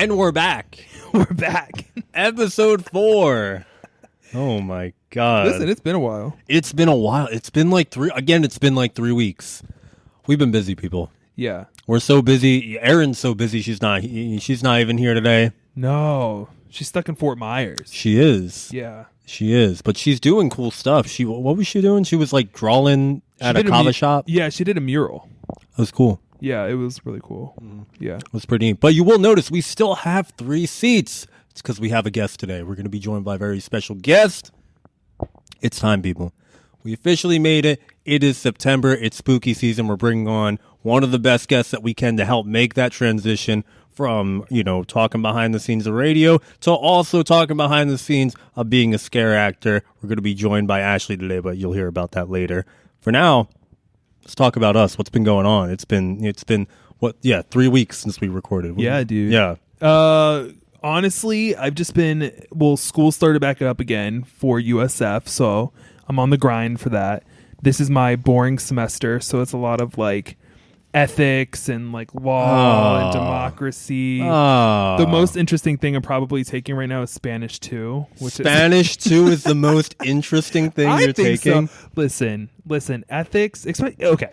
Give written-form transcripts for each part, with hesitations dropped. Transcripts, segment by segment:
And we're back. We're back. Episode 4. Oh my God. Listen, it's been a while. It's been a while. It's been like 3 weeks. We've been busy, people. Yeah. We're so busy. Erin's so busy. She's not even here today. No. She's stuck in Fort Myers. She is. Yeah. She is. But she's doing cool stuff. What was she doing? She was like drawing at a kava shop. Yeah, she did a mural. That was cool. Yeah, it was really cool. Yeah. It was pretty neat. But you will notice we still have 3 seats. It's because we have a guest today. We're going to be joined by a very special guest. It's time, people. We officially made it. It is September. It's spooky season. We're bringing on one of the best guests that we can to help make that transition from, talking behind the scenes of radio to also talking behind the scenes of being a scare actor. We're going to be joined by Ashley today, but you'll hear about that later. For now, let's talk about us. What's been going on? It's been 3 weeks since we recorded. Yeah, dude. Yeah. Honestly, I've just been, school started back up again for USF, so I'm on the grind for that. This is my boring semester, so it's a lot of like ethics and like law and democracy. The most interesting thing I'm probably taking right now is Spanish 2. Spanish 2 is the most interesting thing you're taking? So. Listen, ethics. Okay.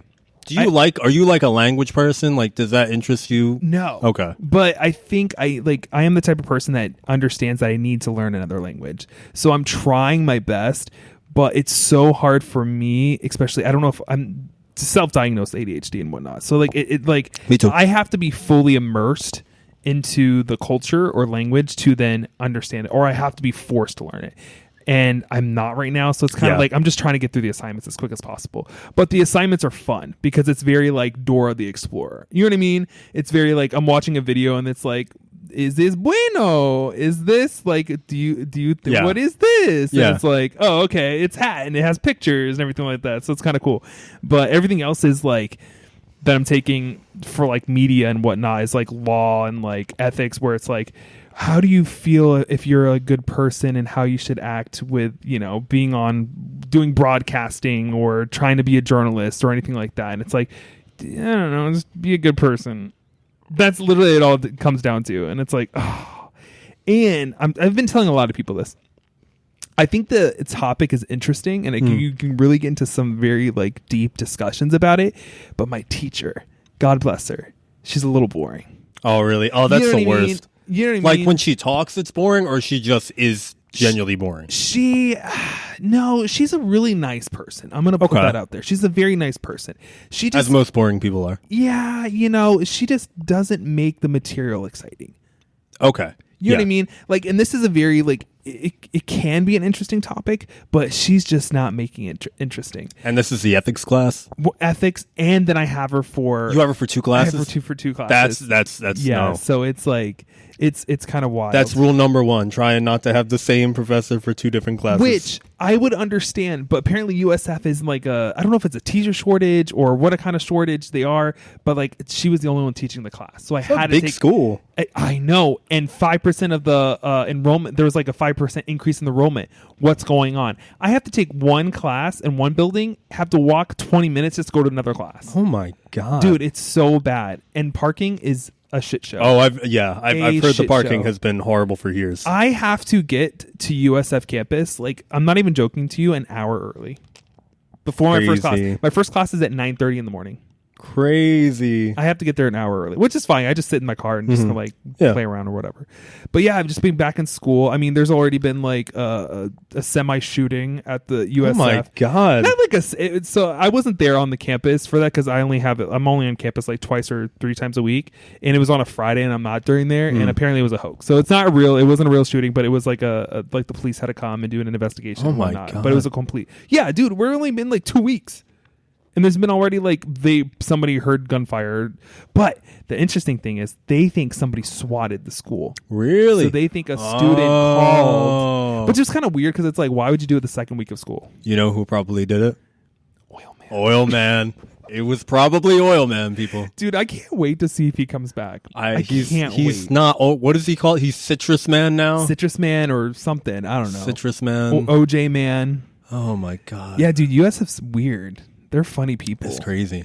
Are you like a language person? Like, does that interest you? No. Okay. But I think I am the type of person that understands that I need to learn another language. So I'm trying my best, but it's so hard for me, especially, I don't know if I'm self-diagnosed ADHD and whatnot. So like, me too. I have to be fully immersed into the culture or language to then understand it, or I have to be forced to learn it. And I'm not right now, so it's kind of like I'm just trying to get through the assignments as quick as possible. But the assignments are fun because it's very like Dora the Explorer. You know what I mean? It's very like I'm watching a video and it's like, is this bueno? Is this like, what is this? And it's like, oh, okay, it's hat and it has pictures and everything like that. So it's kind of cool. But everything else is like that I'm taking for like media and whatnot is like law and like ethics, where it's like, how do you feel if you're a good person and how you should act with, being on doing broadcasting or trying to be a journalist or anything like that? And it's like, I don't know, just be a good person. That's literally it all it comes down to. And it's like, oh. And I've been telling a lot of people this. I think the topic is interesting and you can really get into some very like deep discussions about it. But my teacher, God bless her, she's a little boring. Oh, really? Oh, that's the worst. You know what I mean? Like when she talks, it's boring, or she just is genuinely boring? She's a really nice person. I'm going to put that out there. She's a very nice person. As most boring people are. Yeah, she just doesn't make the material exciting. Okay. You know what I mean? Like, and this is a very, like, it can be an interesting topic, but she's just not making it interesting. And this is the ethics class? Ethics, and then I have her for... You have her for 2 classes? I have her for two classes. That's yeah, no. So it's like... It's kind of wild. That's rule number 1. Trying not to have the same professor for 2 different classes. Which I would understand, but apparently USF is like I don't know if it's a teacher shortage or what kind of shortage they are, but like she was the only one teaching the class. So I had to take... school. I know. And 5% of the enrollment, there was like a 5% increase in enrollment. What's going on? I have to take one class in one building, have to walk 20 minutes just to go to another class. Oh my God. Dude, it's so bad. And parking is a shit show. Oh, I've heard the parking has been horrible for years. I have to get to USF campus, like, I'm not even joking to you, an hour early before my first class. My first class is at 9:30 in the morning. Crazy. I have to get there an hour early, which is fine. I just sit in my car and just play around or whatever. But yeah, I've just been back in school. I mean, there's already been like a semi shooting at the USF. Oh my God. Not like so I wasn't there on the campus for that because I'm only on campus like 2 or 3 times a week, and it was on a Friday and I'm not during there, and apparently it was a hoax. So it's not real. It wasn't a real shooting, but it was like like the police had to come and do an investigation and whatnot. God. But it was a complete dude. We're only been like 2 weeks. And there's been already like somebody heard gunfire. But the interesting thing is they think somebody swatted the school. Really? So they think a student called. Which is kind of weird because it's like, why would you do it the second week of school? You know who probably did it? Oil Man. Oil Man. It was probably Oil Man, people. Dude, I can't wait to see if he comes back. He's wait. not. Oh, what does he call it? He's Citrus Man now? Citrus Man or something. I don't know. Citrus Man. OJ Man. Oh, my God. Yeah, dude, USF's weird. They're funny people. It's crazy.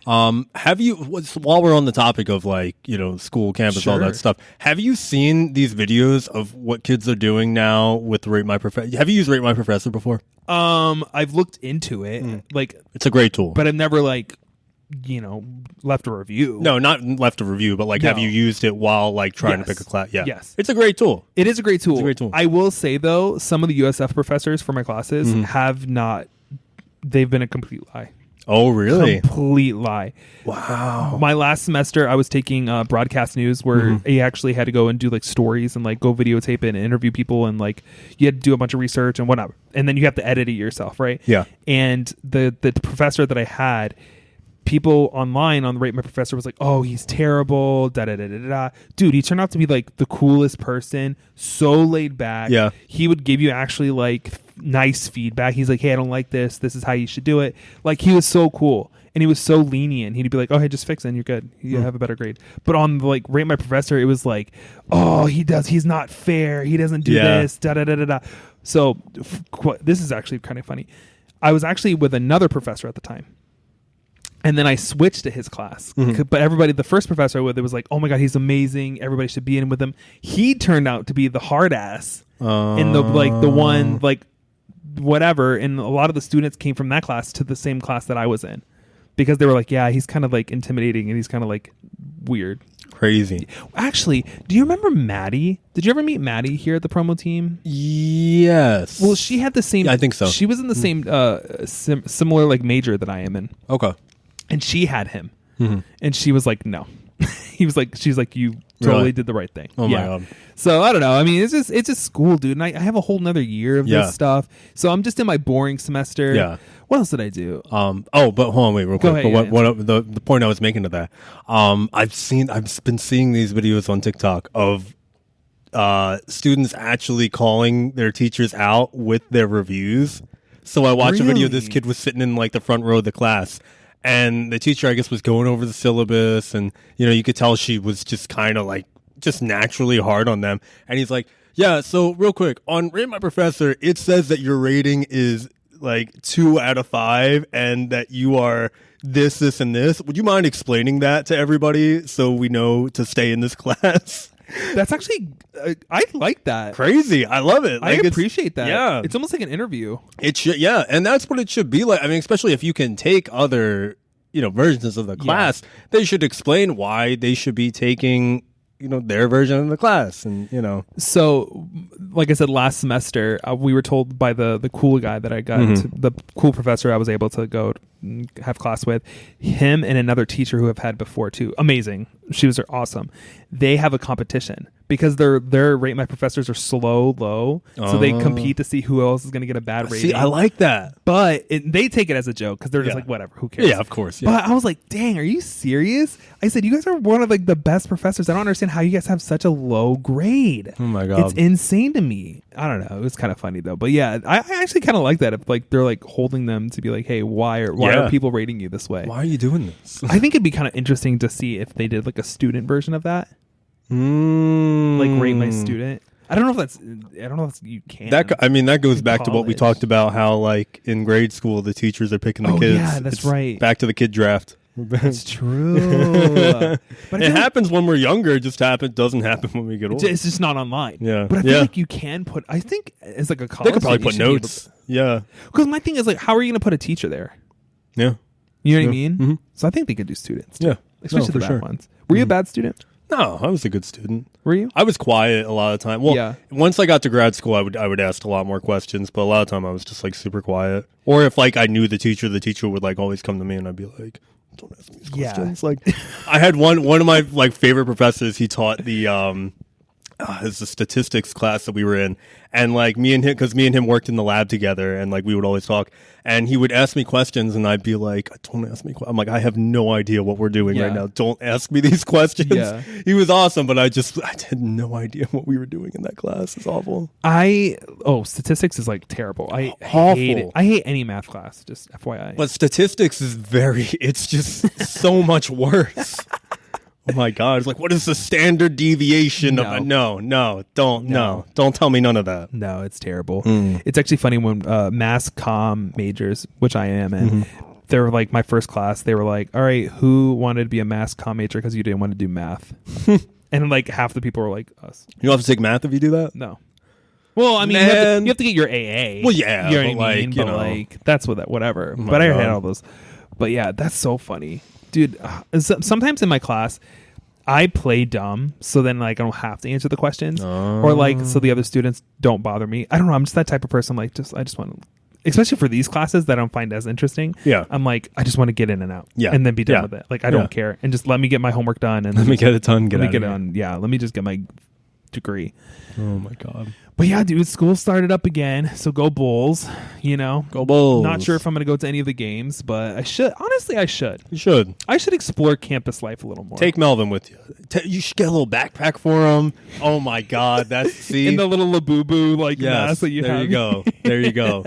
Have you, while we're on the topic of like, school, campus, all that stuff, have you seen these videos of what kids are doing now with Rate My Professor? Have you used Rate My Professor before? I've looked into it. Like, it's a great tool, but I've never like, left a review. No, not left a review, but like, have you used it while like trying to pick a class? Yeah. Yes. It's a great tool. It is a great tool. I will say though, some of the USF professors for my classes have not, they've been a complete lie. Oh, really? Complete lie. Wow. My last semester, I was taking broadcast news where he actually had to go and do like stories and like go videotape it and interview people, and like you had to do a bunch of research and whatnot, and then you have to edit it yourself, right? Yeah. And the professor that I had, people online on the Rate My Professor was like, oh, he's terrible, da da da da da. Dude, he turned out to be like the coolest person, so laid back. Yeah. He would give you actually like nice feedback. He's like, hey, I don't like this. This is how you should do it. Like, he was so cool. And he was so lenient. He'd be like, oh, hey, just fix it and you're good. You have a better grade. But on like Rate My Professor, it was like, oh, he's not fair. He doesn't do this, da da da da da. So this is actually kind of funny. I was actually with another professor at the time. And then I switched to his class. But everybody, the first professor I was with, it was like, oh my God, he's amazing. Everybody should be in with him. He turned out to be the hard ass in the one, like, whatever. And a lot of the students came from that class to the same class that I was in, because they were like, yeah, he's kind of like intimidating and he's kind of like weird. Crazy. Actually, do you remember Maddie? Did you ever meet Maddie here at the promo team? Yes. Well, she had the same. Yeah, I think so. She was in the same similar like major that I am in. Okay. And she had him, and she was like, no. She's like, you totally did the right thing. Oh my God. So I don't know. I mean, it's just school, dude. And I have a whole nother year of this stuff. So I'm just in my boring semester. Yeah. What else did I do? But hold on, wait, real quick. Go ahead, the point I was making to that, I've been seeing these videos on TikTok of students actually calling their teachers out with their reviews. So I watched a video. This kid was sitting in like the front row of the class, and the teacher, I guess, was going over the syllabus, and you could tell she was just kind of like just naturally hard on them. And he's like, yeah, so real quick, on Rate My Professor, it says that your rating is like 2 out of 5 and that you are this, and this. Would you mind explaining that to everybody so we know to stay in this class? That's actually, I like that. Crazy. I love it. Like, I appreciate that. Yeah. It's almost like an interview. It should, yeah. And that's what it should be like. I mean, especially if you can take other, versions of the class, they should explain why they should be taking, their version of the class. And, So, like I said, last semester, we were told by the cool guy that I got, the cool professor I was able to go have class with, him and another teacher who I've had before too. Amazing. She was awesome. They have a competition because their Rate My Professors are low, so they compete to see who else is going to get a bad rating. See, I like that. But they take it as a joke because they're just like, whatever, who cares? Yeah, of course. Yeah. But I was like, dang, are you serious? I said, you guys are one of like the best professors. I don't understand how you guys have such a low grade. Oh my God. It's insane to me. I don't know. It was kind of funny though. But yeah, I actually kind of like that. If like they're like holding them to be like, hey, why are people rating you this way? Why are you doing this? I think it'd be kind of interesting to see if they did like a student version of that. Like Rate My Student. I don't know if you can. That goes back to what we talked about, how like in grade school the teachers are picking the kids. Yeah, that's right. Back to the kid draft. That's true. But it happens when we're younger. It just doesn't happen when we get older. It's just not online. Yeah. But I feel like you can put, I think it's like a college. They could probably put notes. Yeah. Because my thing is like, how are you going to put a teacher there? Yeah. You know what I mean? Mm-hmm. So I think they could do students. Too. Yeah. Especially the bad ones. Were you a bad student? No, I was a good student. Were you? I was quiet a lot of the time. Well, once I got to grad school, I would ask a lot more questions, but a lot of the time I was just like super quiet. Or if like I knew the teacher would like always come to me and I'd be like, don't ask me these questions. Like I had one of my like favorite professors. He taught the it's a statistics class that we were in, and like me and him worked in the lab together, and like we would always talk, and he would ask me questions and I'd be like, don't ask me I'm like, I have no idea what we're doing right now, don't ask me these questions. He was awesome, but I had no idea what we were doing in that class. It's awful. Statistics is like terrible. I awful. Hate it. I hate any math class, just FYI. But statistics is it's just so much worse. Oh my God! It's like, what is the standard deviation of? No, don't tell me none of that. No, it's terrible. It's actually funny when mass comm majors, which I am in, they were like, my first class, they were like, all right, who wanted to be a mass comm major because you didn't want to do math? And like half the people were like, us. You don't have to take math if you do that? No. Well, I mean, you have to get your AA. Well, yeah. You know what I mean? But like, that's whatever. Oh but I had all those. But yeah, that's so funny. Dude, sometimes in my class, I play dumb, so then like I don't have to answer the questions, or like so the other students don't bother me. I don't know. I'm just that type of person. Like, I just want to, especially for these classes that I don't find as interesting. Yeah, I'm like, I just want to get in and out. Yeah, and then be done with it. Like I don't care, and just let me get my homework done, and let me get it done. Let me get it done. Yeah, let me just get my degree. Oh my god. But yeah, dude, school started up again. So go Bulls, you know. Go Bulls. Not sure if I'm going to go to any of the games, but I should. Honestly, I should. You should. I should explore campus life a little more. Take Melvin with you. You should get a little backpack for him. Oh my god, that's see in the little Labubu like mask that you have. There you go. There you go.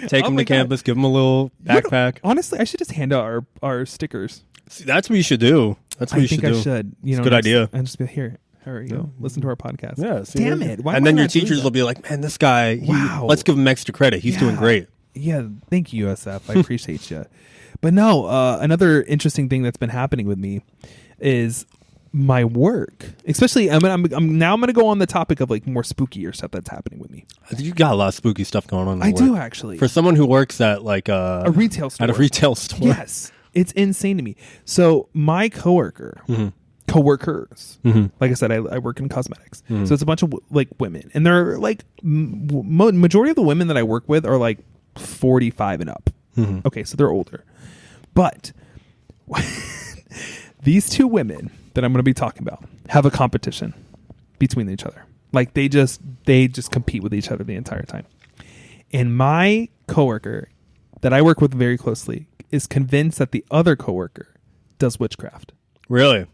Take him to campus. Give him a little backpack. Honestly, I should just hand out our stickers. See, that's what you should do. That's what you should do. I think I should. You know, good idea. And just be here. Here you go. Listen to our podcast. Yeah. Damn it. Why and then your teachers will be like, man, this guy, let's give him extra credit. He's doing great. Yeah. Thank you, USF. I appreciate you. But no, another interesting thing that's been happening with me is my work. Especially, I'm now going to go on the topic of like more spookier stuff that's happening with me. I think you got a lot of spooky stuff going on. I do actually. For someone who works at like a retail store. At a retail store. Yes. It's insane to me. So my coworkers, like I said, I work in cosmetics, so it's a bunch of like women, and they're like majority of the women that I work with are like 45 and up. Okay, so they're older, but these two women that I'm going to be talking about have a competition between each other. Like they just compete with each other the entire time. And my coworker that I work with very closely is convinced that the other coworker does witchcraft. Really?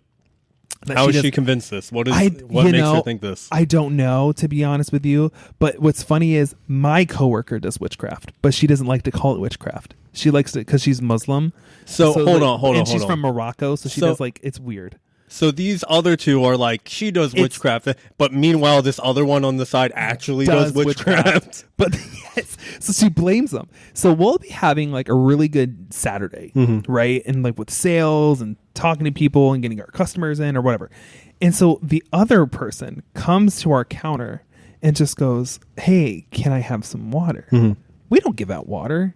How is she convinced this? What makes her think this? I don't know, to be honest with you. But what's funny is my coworker does witchcraft, but she doesn't like to call it witchcraft. She likes it because she's Muslim. So hold on. And she's from Morocco, so she does like, it's weird. So these other two are like, she does witchcraft, but meanwhile, this other one on the side actually does witchcraft. But yes, so she blames them. So we'll be having like a really good Saturday, right? And like with sales and talking to people and getting our customers in or whatever. And so the other person comes to our counter and just goes, hey, can I have some water? We don't give out water.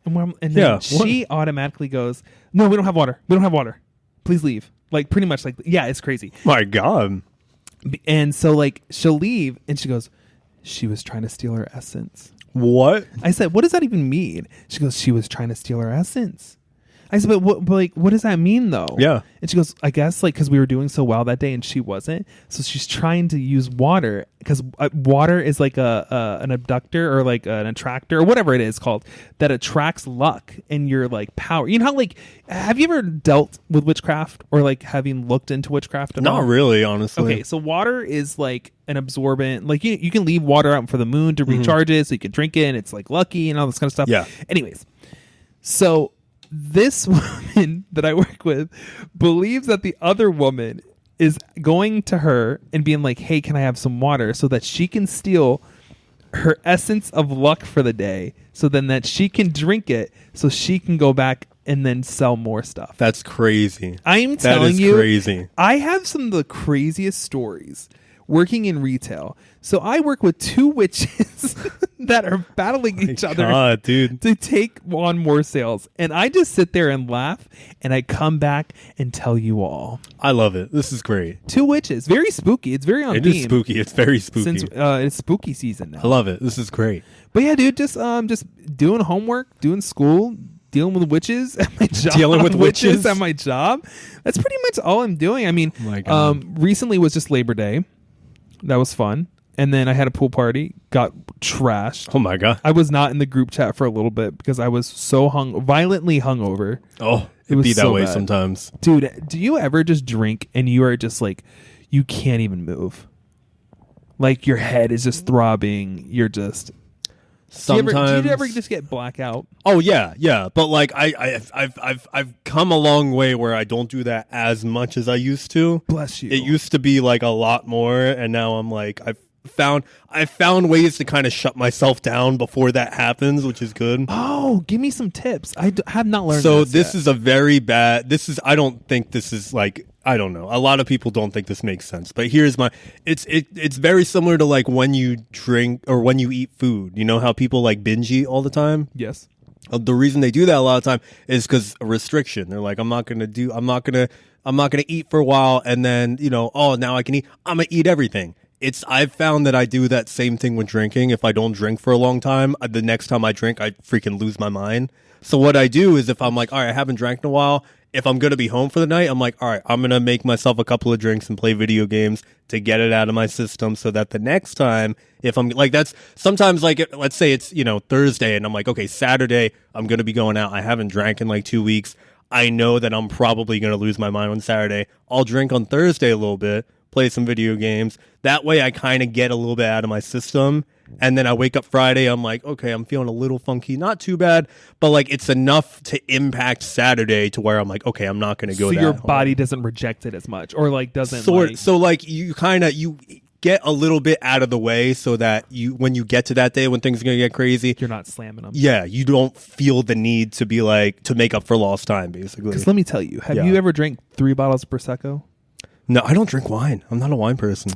And then she automatically goes, no, we don't have water. We don't have water. Please leave. Like pretty much like, yeah, it's crazy. My God. And so like she'll leave and she goes, she was trying to steal her essence. What? I said, what does that even mean? She goes, she was trying to steal her essence. I said, but what does that mean though? Yeah. And she goes, I guess like because we were doing so well that day and she wasn't. So she's trying to use water because water is like an abductor or like an attractor or whatever it is called that attracts luck and your like power. You know how like, have you ever dealt with witchcraft or like having looked into witchcraft at all? Not really, honestly. Okay, so water is like an absorbent. Like you can leave water out for the moon to recharge it so you can drink it and it's like lucky and all this kind of stuff. Yeah. Anyways, so this woman that I work with believes that the other woman is going to her and being like, hey, can I have some water so that she can steal her essence of luck for the day so then that she can drink it so she can go back and then sell more stuff. That's crazy. I'm telling you, crazy. I have some of the craziest stories working in retail. So I work with two witches that are battling each other to take on more sales. And I just sit there and laugh and I come back and tell you all. I love it. This is great. Two witches. Very spooky. It's very on theme. It is spooky. It's very spooky. Since it's spooky season now. I love it. This is great. But yeah, dude, just doing homework, doing school, dealing with witches at my job. Dealing with witches at my job. That's pretty much all I'm doing. I mean, recently was just Labor Day. That was fun. And then I had a pool party, got trashed. Oh my God. I was not in the group chat for a little bit because I was so violently hungover. Oh, it'd be that way sometimes. Dude, do you ever just drink and you are just like, you can't even move? Like your head is just throbbing. You're just... Sometimes. Do you ever just get blackout? Oh yeah. But like I've come a long way where I don't do that as much as I used to. Bless you. It used to be like a lot more, and now I'm like found ways to kind of shut myself down before that happens, which is good. Oh, give me some tips. Have not learned. So this is a very bad. I don't think this is like. I don't know. A lot of people don't think this makes sense, but here's my. It's very similar to like when you drink or when you eat food. You know how people like binge eat all the time. Yes. The reason they do that a lot of time is because a restriction. They're like, I'm not gonna eat for a while, and then now I can eat. I'm gonna eat everything. I've found that I do that same thing with drinking. If I don't drink for a long time, the next time I drink, I freaking lose my mind. So what I do is if I'm like, all right, I haven't drank in a while, if I'm going to be home for the night, I'm like, all right, I'm going to make myself a couple of drinks and play video games to get it out of my system so that the next time, if I'm like, that's sometimes like, let's say it's, Thursday and I'm like, okay, Saturday, I'm going to be going out. I haven't drank in like 2 weeks. I know that I'm probably going to lose my mind on Saturday. I'll drink on Thursday a little bit, play some video games. That way I kind of get a little bit out of my system. And then I wake up Friday, I'm like, okay, I'm feeling a little funky. Not too bad, but like it's enough to impact Saturday to where I'm like, okay, I'm not going to go so that your hard. body doesn't reject it as much or like doesn't So like you get a little bit out of the way so that when you get to that day when things are going to get crazy, you're not slamming them. Yeah, you don't feel the need to be like to make up for lost time, basically. Because let me tell you, have you ever drank 3 bottles of Prosecco? No, I don't drink wine. I'm not a wine person.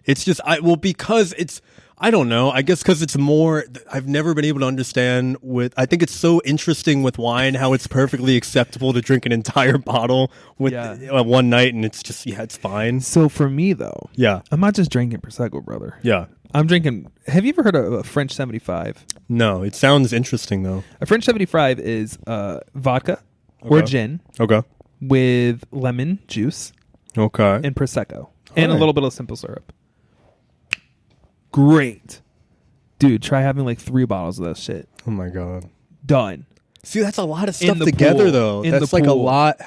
It's just because it's I don't know. I guess because it's more. I've never been able to understand I think it's so interesting with wine how it's perfectly acceptable to drink an entire bottle with one night and it's just it's fine. So for me though, I'm not just drinking Prosecco, brother. Yeah, I'm drinking. Have you ever heard of a French 75? No, it sounds interesting though. A French 75 is vodka or gin, with lemon juice, and Prosecco, and a little bit of simple syrup. Great. Dude, try having like 3 bottles of that shit. Oh my God. Done. See, that's a lot of stuff together though. That's like a lot.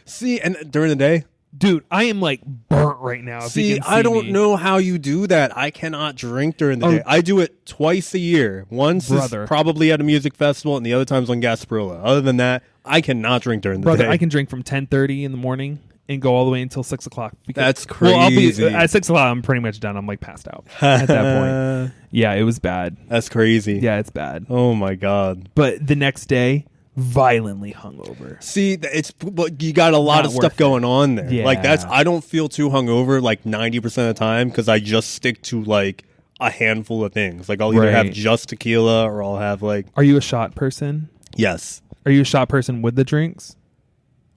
See, and during the day? Dude, I am like burnt right now. See, I don't know how you do that. I cannot drink during the day. I do it twice a year. Once is probably at a music festival and the other time's on Gasparilla. Other than that, I cannot drink during the day. I can drink from 10:30 in the morning and go all the way until 6 o'clock. That's crazy. Well, at 6 o'clock, I'm pretty much done. I'm like passed out at that point. Yeah, it was bad. That's crazy. Yeah, it's bad. Oh my God. But the next day, violently hungover. See, but you got a lot of stuff going on there. Yeah. Like I don't feel too hungover like 90% of the time because I just stick to like a handful of things. Like I'll either have just tequila or I'll have like. Are you a shot person? Yes. Are you a shot person with the drinks?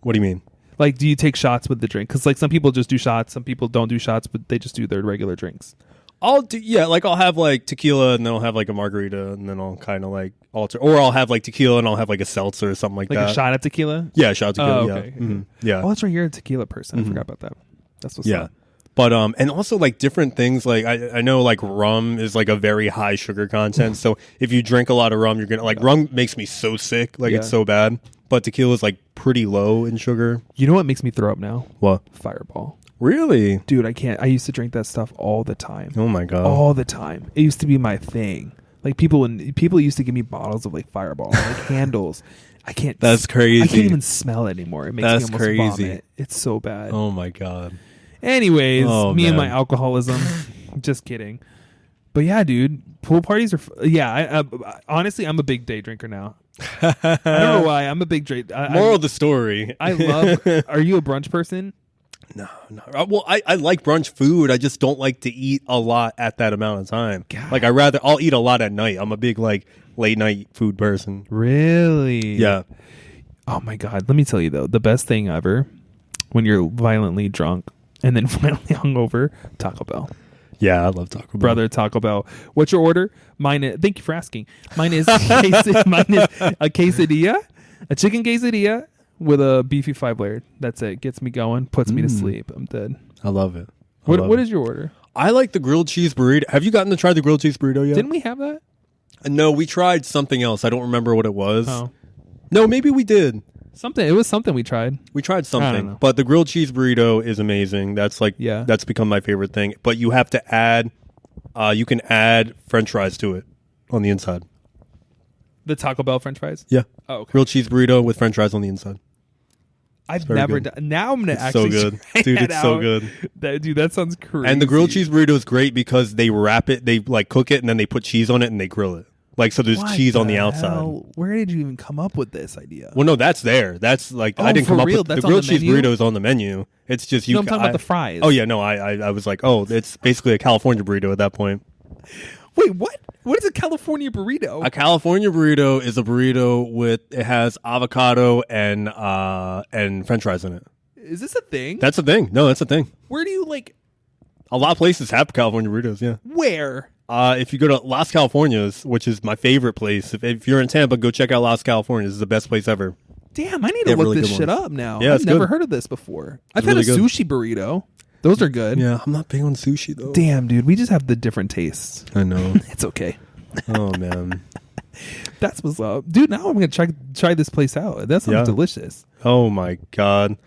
What do you mean? Like, do you take shots with the drink? Because like some people just do shots, some people don't do shots, but they just do their regular drinks. I'll have like tequila and then I'll have like a margarita and then I'll kind of like alter, or I'll have like tequila and I'll have like a seltzer or something like that. Like a shot of tequila? Yeah, a shot of tequila. Oh, okay. Yeah. Mm-hmm. Yeah. Oh, that's right. You're a tequila person. I forgot about that. That's what's up. But and also like different things like I know like rum is like a very high sugar content. So if you drink a lot of rum, you're gonna like rum makes me so sick, like it's so bad. But tequila is like pretty low in sugar. You know what makes me throw up now? What? Fireball. Really? Dude, I can't. I used to drink that stuff all the time. Oh my God. All the time. It used to be my thing. Like people used to give me bottles of like Fireball, like handles. I can't. That's crazy. I can't even smell it anymore. It makes me almost vomit. It's so bad. Oh my God. Anyways, and my alcoholism. Just kidding. But yeah, dude, pool parties are. I honestly, I'm a big day drinker now. I don't know why. I'm a big drink. Moral of the story. I love. Are you a brunch person? No. Well, I like brunch food. I just don't like to eat a lot at that amount of time. God. Like I'll eat a lot at night. I'm a big like late night food person. Really? Yeah. Oh my God. Let me tell you though, the best thing ever when you're violently drunk and then finally hungover, Taco Bell. Yeah, I love Taco Bell. Brother, Taco Bell. What's your order? Mine is, thank you for asking. Mine is a quesadilla, a chicken quesadilla with a beefy 5-layer. That's it. Gets me going, puts me to sleep. I'm dead. I love it. What is your order? I like the grilled cheese burrito. Have you gotten to try the grilled cheese burrito yet? Didn't we have that? No, we tried something else. I don't remember what it was. Oh. No, maybe we did. It was something we tried. We tried something, but the grilled cheese burrito is amazing. That's like, that's become my favorite thing. But you have to add, you can add French fries to it on the inside. The Taco Bell French fries? Yeah. Oh, okay. Grilled cheese burrito with French fries on the inside. I've never done. Now I'm gonna It's actually so good, try dude. that It's so out. good. Dude, that sounds crazy. And the grilled cheese burrito is great because they wrap it, they like cook it, and then they put cheese on it and they grill it. Like, so there's What cheese on the hell? outside. Where did you even come up with this idea? Well, no, that's there. That's like I didn't for come up real? with the That's on grilled the cheese menu? burrito is on the menu. It's just you. No, I'm talking about the fries. Oh yeah, no, I was like, oh, it's basically a California burrito at that point. Wait, what? What is a California burrito? A California burrito is a burrito it has avocado and French fries in it. Is this a thing? That's a thing. No, that's a thing. Where do you like? A lot of places have California burritos. Yeah. Where? If you go to Las Californias, which is my favorite place, if you're in Tampa, go check out Las Californias. It's the best place ever. Damn, I need to They have look really this good shit ones. up now. Yeah, I've it's never good. heard of this before. I've really had a good. sushi burrito. Those are good. Yeah, I'm not big on sushi though. Damn, dude, we just have the different tastes. I know. It's okay. Oh man. That's what's up, dude. Now I'm gonna try this place out. That sounds delicious. Oh my god.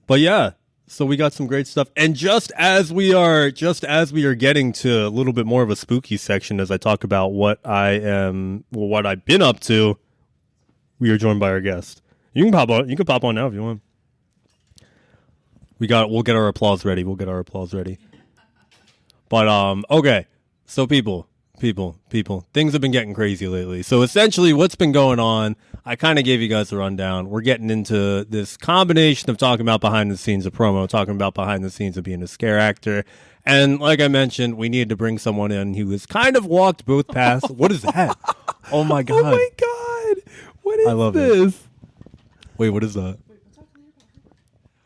But yeah, so we got some great stuff. And just as we are getting to a little bit more of a spooky section as I talk about what I've been up to, we are joined by our guest. You can pop on now if you want. We'll get our applause ready. But okay. So people, things have been getting crazy lately. So essentially what's been going on, I kind of gave you guys a rundown. We're getting into this combination of talking about behind the scenes of promo, talking about behind the scenes of being a scare actor. And like I mentioned, we needed to bring someone in who has kind of walked both paths. What is that? Oh my God. Oh my God. What is I love this? it. Wait, what is that?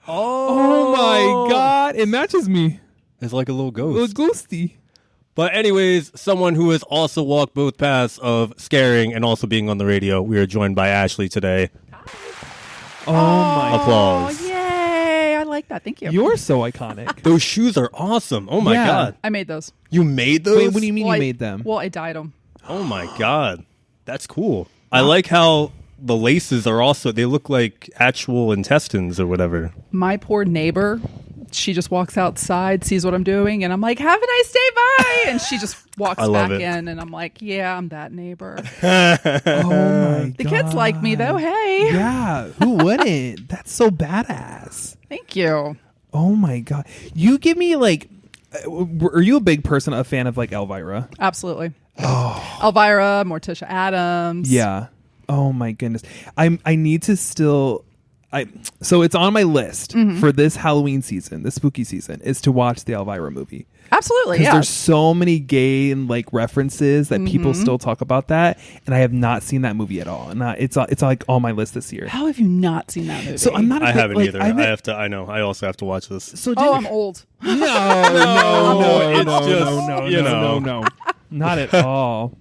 Oh my God. It matches me. It's like a little A ghost. ghosty. But anyways, someone who has also walked both paths of scaring and also being on the radio. We are joined by Ashley today. Oh my. Applause. Oh, yay. I like that. Thank you. You're so iconic. Those shoes are awesome. Oh my Yeah. God. I made those. You made those? Wait, what do you mean Well, you I- made them? Well, I dyed them. Oh my God. That's cool. I like how the laces are also, they look like actual intestines or whatever. My poor neighbor, she just walks outside, sees what I'm doing, and I'm like, have a nice day, bye. And she just walks I love back it. in, and I'm like, yeah, I'm that neighbor. Oh my The kids like me, though. Hey. Yeah, who wouldn't? That's so badass. Thank you. Oh my God. You give me like, are you a big person, a fan of like Elvira? Absolutely. Oh. Elvira, Morticia Adams. Yeah. Oh my goodness. I need to still so it's on my list for this Halloween season, this spooky season, is to watch the Elvira movie. Absolutely. Because Yeah. there's so many gay and like references that people still talk about that, and I have not seen that movie at all. And it's like on my list this year. How have you not seen that movie? So I'm not. I haven't like, either. I know. I also have to watch this. So Oh, I'm old. No, not at all.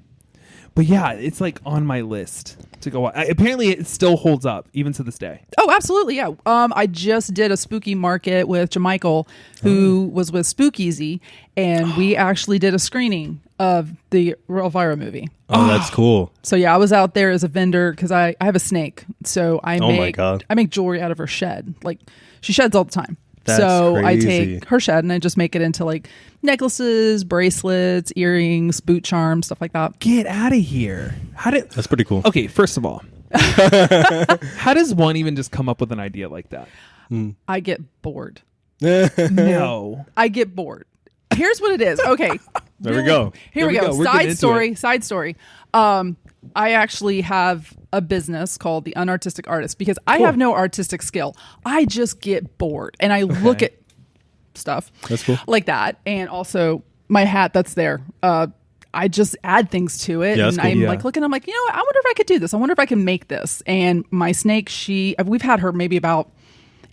But yeah, it's like on my list to go. Apparently, it still holds up even to this day. Oh, absolutely, yeah. I just did a spooky market with Jamichael, who was with Spookeasy, and we actually did a screening of the Elvira movie. Oh, that's cool. So yeah, I was out there as a vendor because I have a snake, so I my God. make jewelry out of her shed. Like she sheds all the time. That's so I crazy. take her shed and I just make it into like necklaces, bracelets, earrings, boot charms, stuff like that. Get out of here! How did? That's pretty cool. Okay, first of all, how does one even just come up with an idea like that? I get bored. No. I get bored. Here's what it is. Okay. There we go. Here we go. We're getting into Side story. I actually have a business called The Unartistic Artist because I have no artistic skill. I just get bored and I look at stuff That's cool. like that. And also my hat that's there. I just add things to it. Yeah, that's And cool. I'm Yeah. like looking, I'm like, you know what? I wonder if I could do this. I wonder if I can make this. And my snake, we've had her maybe about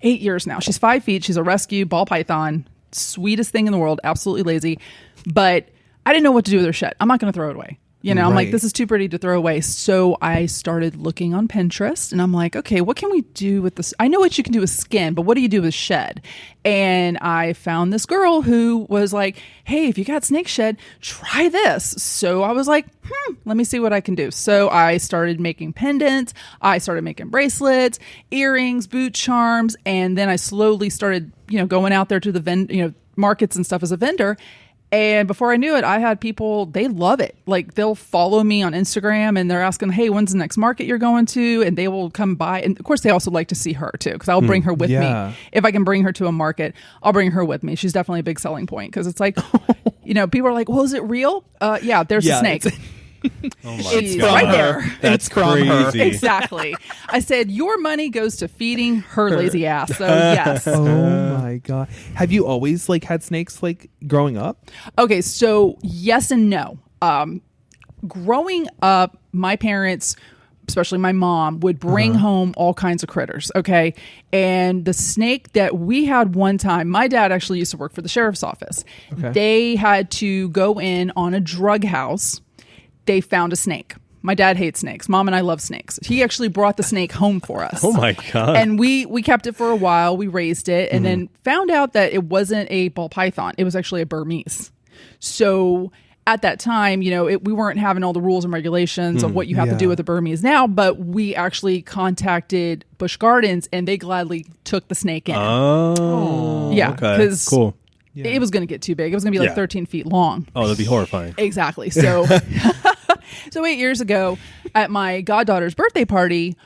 8 years now. She's 5 feet. She's a rescue ball python. Sweetest thing in the world. Absolutely lazy. But I didn't know what to do with her shed. I'm not going to throw it away. You know, I'm like, Right. this is too pretty to throw away. So I started looking on Pinterest and I'm like, okay, what can we do with this? I know what you can do with skin, but what do you do with shed? And I found this girl who was like, hey, if you got snake shed, try this. So I was like, let me see what I can do. So I started making pendants. I started making bracelets, earrings, boot charms. And then I slowly started, going out there to the markets and stuff as a vendor. And before I knew it, I had people, they love it. Like they'll follow me on Instagram and they're asking, hey, when's the next market you're going to? And they will come by. And of course, they also like to see her too, because I'll bring her with me. If I can bring her to a market, I'll bring her with me. She's definitely a big selling point because it's like, people are like, well, is it real? Yeah, there's a snake. Oh my it's God. right there. That's crazy. Exactly. I said, your money goes to feeding her lazy ass. So yes. Oh my God. Have you always had snakes growing up? Okay, so yes and no. Growing up, my parents, especially my mom, would bring home all kinds of critters. Okay. And the snake that we had one time, my dad actually used to work for the sheriff's office. Okay. They had to go in on a drug house. They found a snake. My dad hates snakes. Mom and I love snakes. He actually brought the snake home for us. Oh my God. And we kept it for a while. We raised it and then found out that it wasn't a ball python. It was actually a Burmese. So at that time, we weren't having all the rules and regulations of what you have to do with a Burmese now, but we actually contacted Busch Gardens and they gladly took the snake in. Oh. Yeah. Okay. Because cool. It was going to get too big. It was going to be 13 feet long. Oh, that'd be horrifying. Exactly. So, so 8 years ago at my goddaughter's birthday party,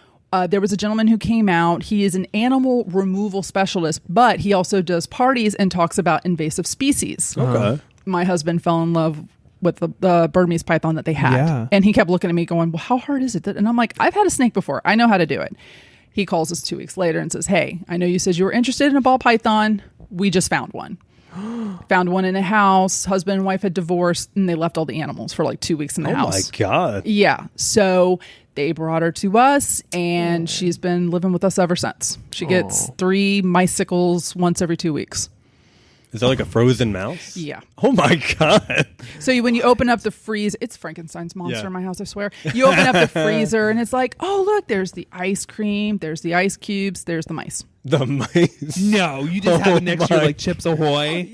there was a gentleman who came out. He is an animal removal specialist, but he also does parties and talks about invasive species. Okay. My husband fell in love with the Burmese python that they had. Yeah. And he kept looking at me going, well, how hard is it? And I'm like, I've had a snake before. I know how to do it. He calls us 2 weeks later and says, hey, I know you said you were interested in a ball python. We just found one. Found one in a house. Husband and wife had divorced and they left all the animals for 2 weeks in the house. Oh my God. Yeah. So they brought her to us and she's been living with us ever since. She gets 3 icicles once every 2 weeks. Is that like a frozen mouse? Yeah. Oh my God. So when you open up the freezer, it's Frankenstein's monster in my house, I swear. You open up the freezer and it's like, oh, look, there's the ice cream, there's the ice cubes, there's the mice. The mice? No, you just have it next to your Chips Ahoy.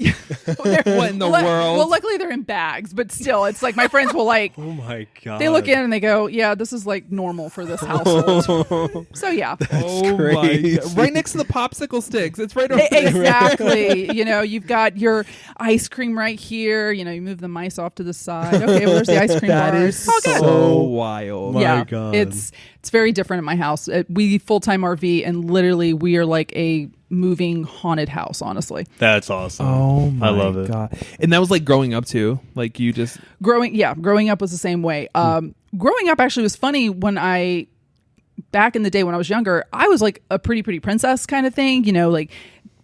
What in the world? Well, luckily they're in bags, but still, it's like my friends will oh my God. They look in and they go, yeah, this is normal for this household. So yeah. That's crazy. My God. Right next to the popsicle sticks. It's right over there. Exactly. You've got your ice cream right here. You move the mice off to the side. Okay, well, there's the ice cream that bars. Is so wild. My God. It's very different at my house. We full-time RV and literally we are like a moving haunted house, honestly. That's awesome. Oh my I love it. God. And that was growing up too? You just... Growing up was the same way. Growing up actually was funny back in the day when I was younger, I was like a pretty princess kind of thing,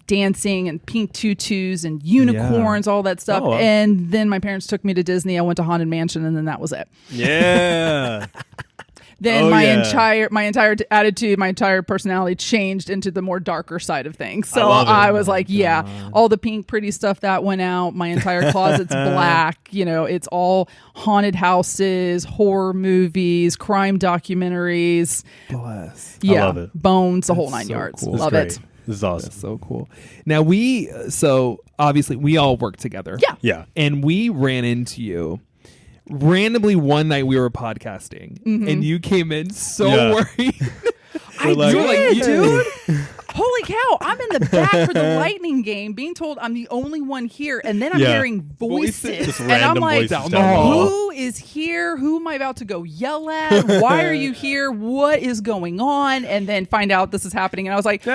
dancing and pink tutus and unicorns, all that stuff. And then my parents took me to Disney. I went to Haunted Mansion and then that was it. Yeah. Then my entire attitude, my entire personality changed into the more darker side of things. So I was like, all the pink pretty stuff that went out. My entire closet's black. It's all haunted houses, horror movies, crime documentaries. Bless. Yeah. I love it. Bones, the whole 9 yards. Cool. Love it. This is awesome. That's so cool. Now so obviously we all work together. Yeah. Yeah. And we ran into you randomly one night. We were podcasting and you came in so worried. I did, dude. Holy cow, I'm in the back for the Lightning game being told I'm the only one here. And then I'm hearing voices. Just and I'm like, random who is here? Who am I about to go yell at? Why are you here? What is going on? And then find out this is happening. And I was like,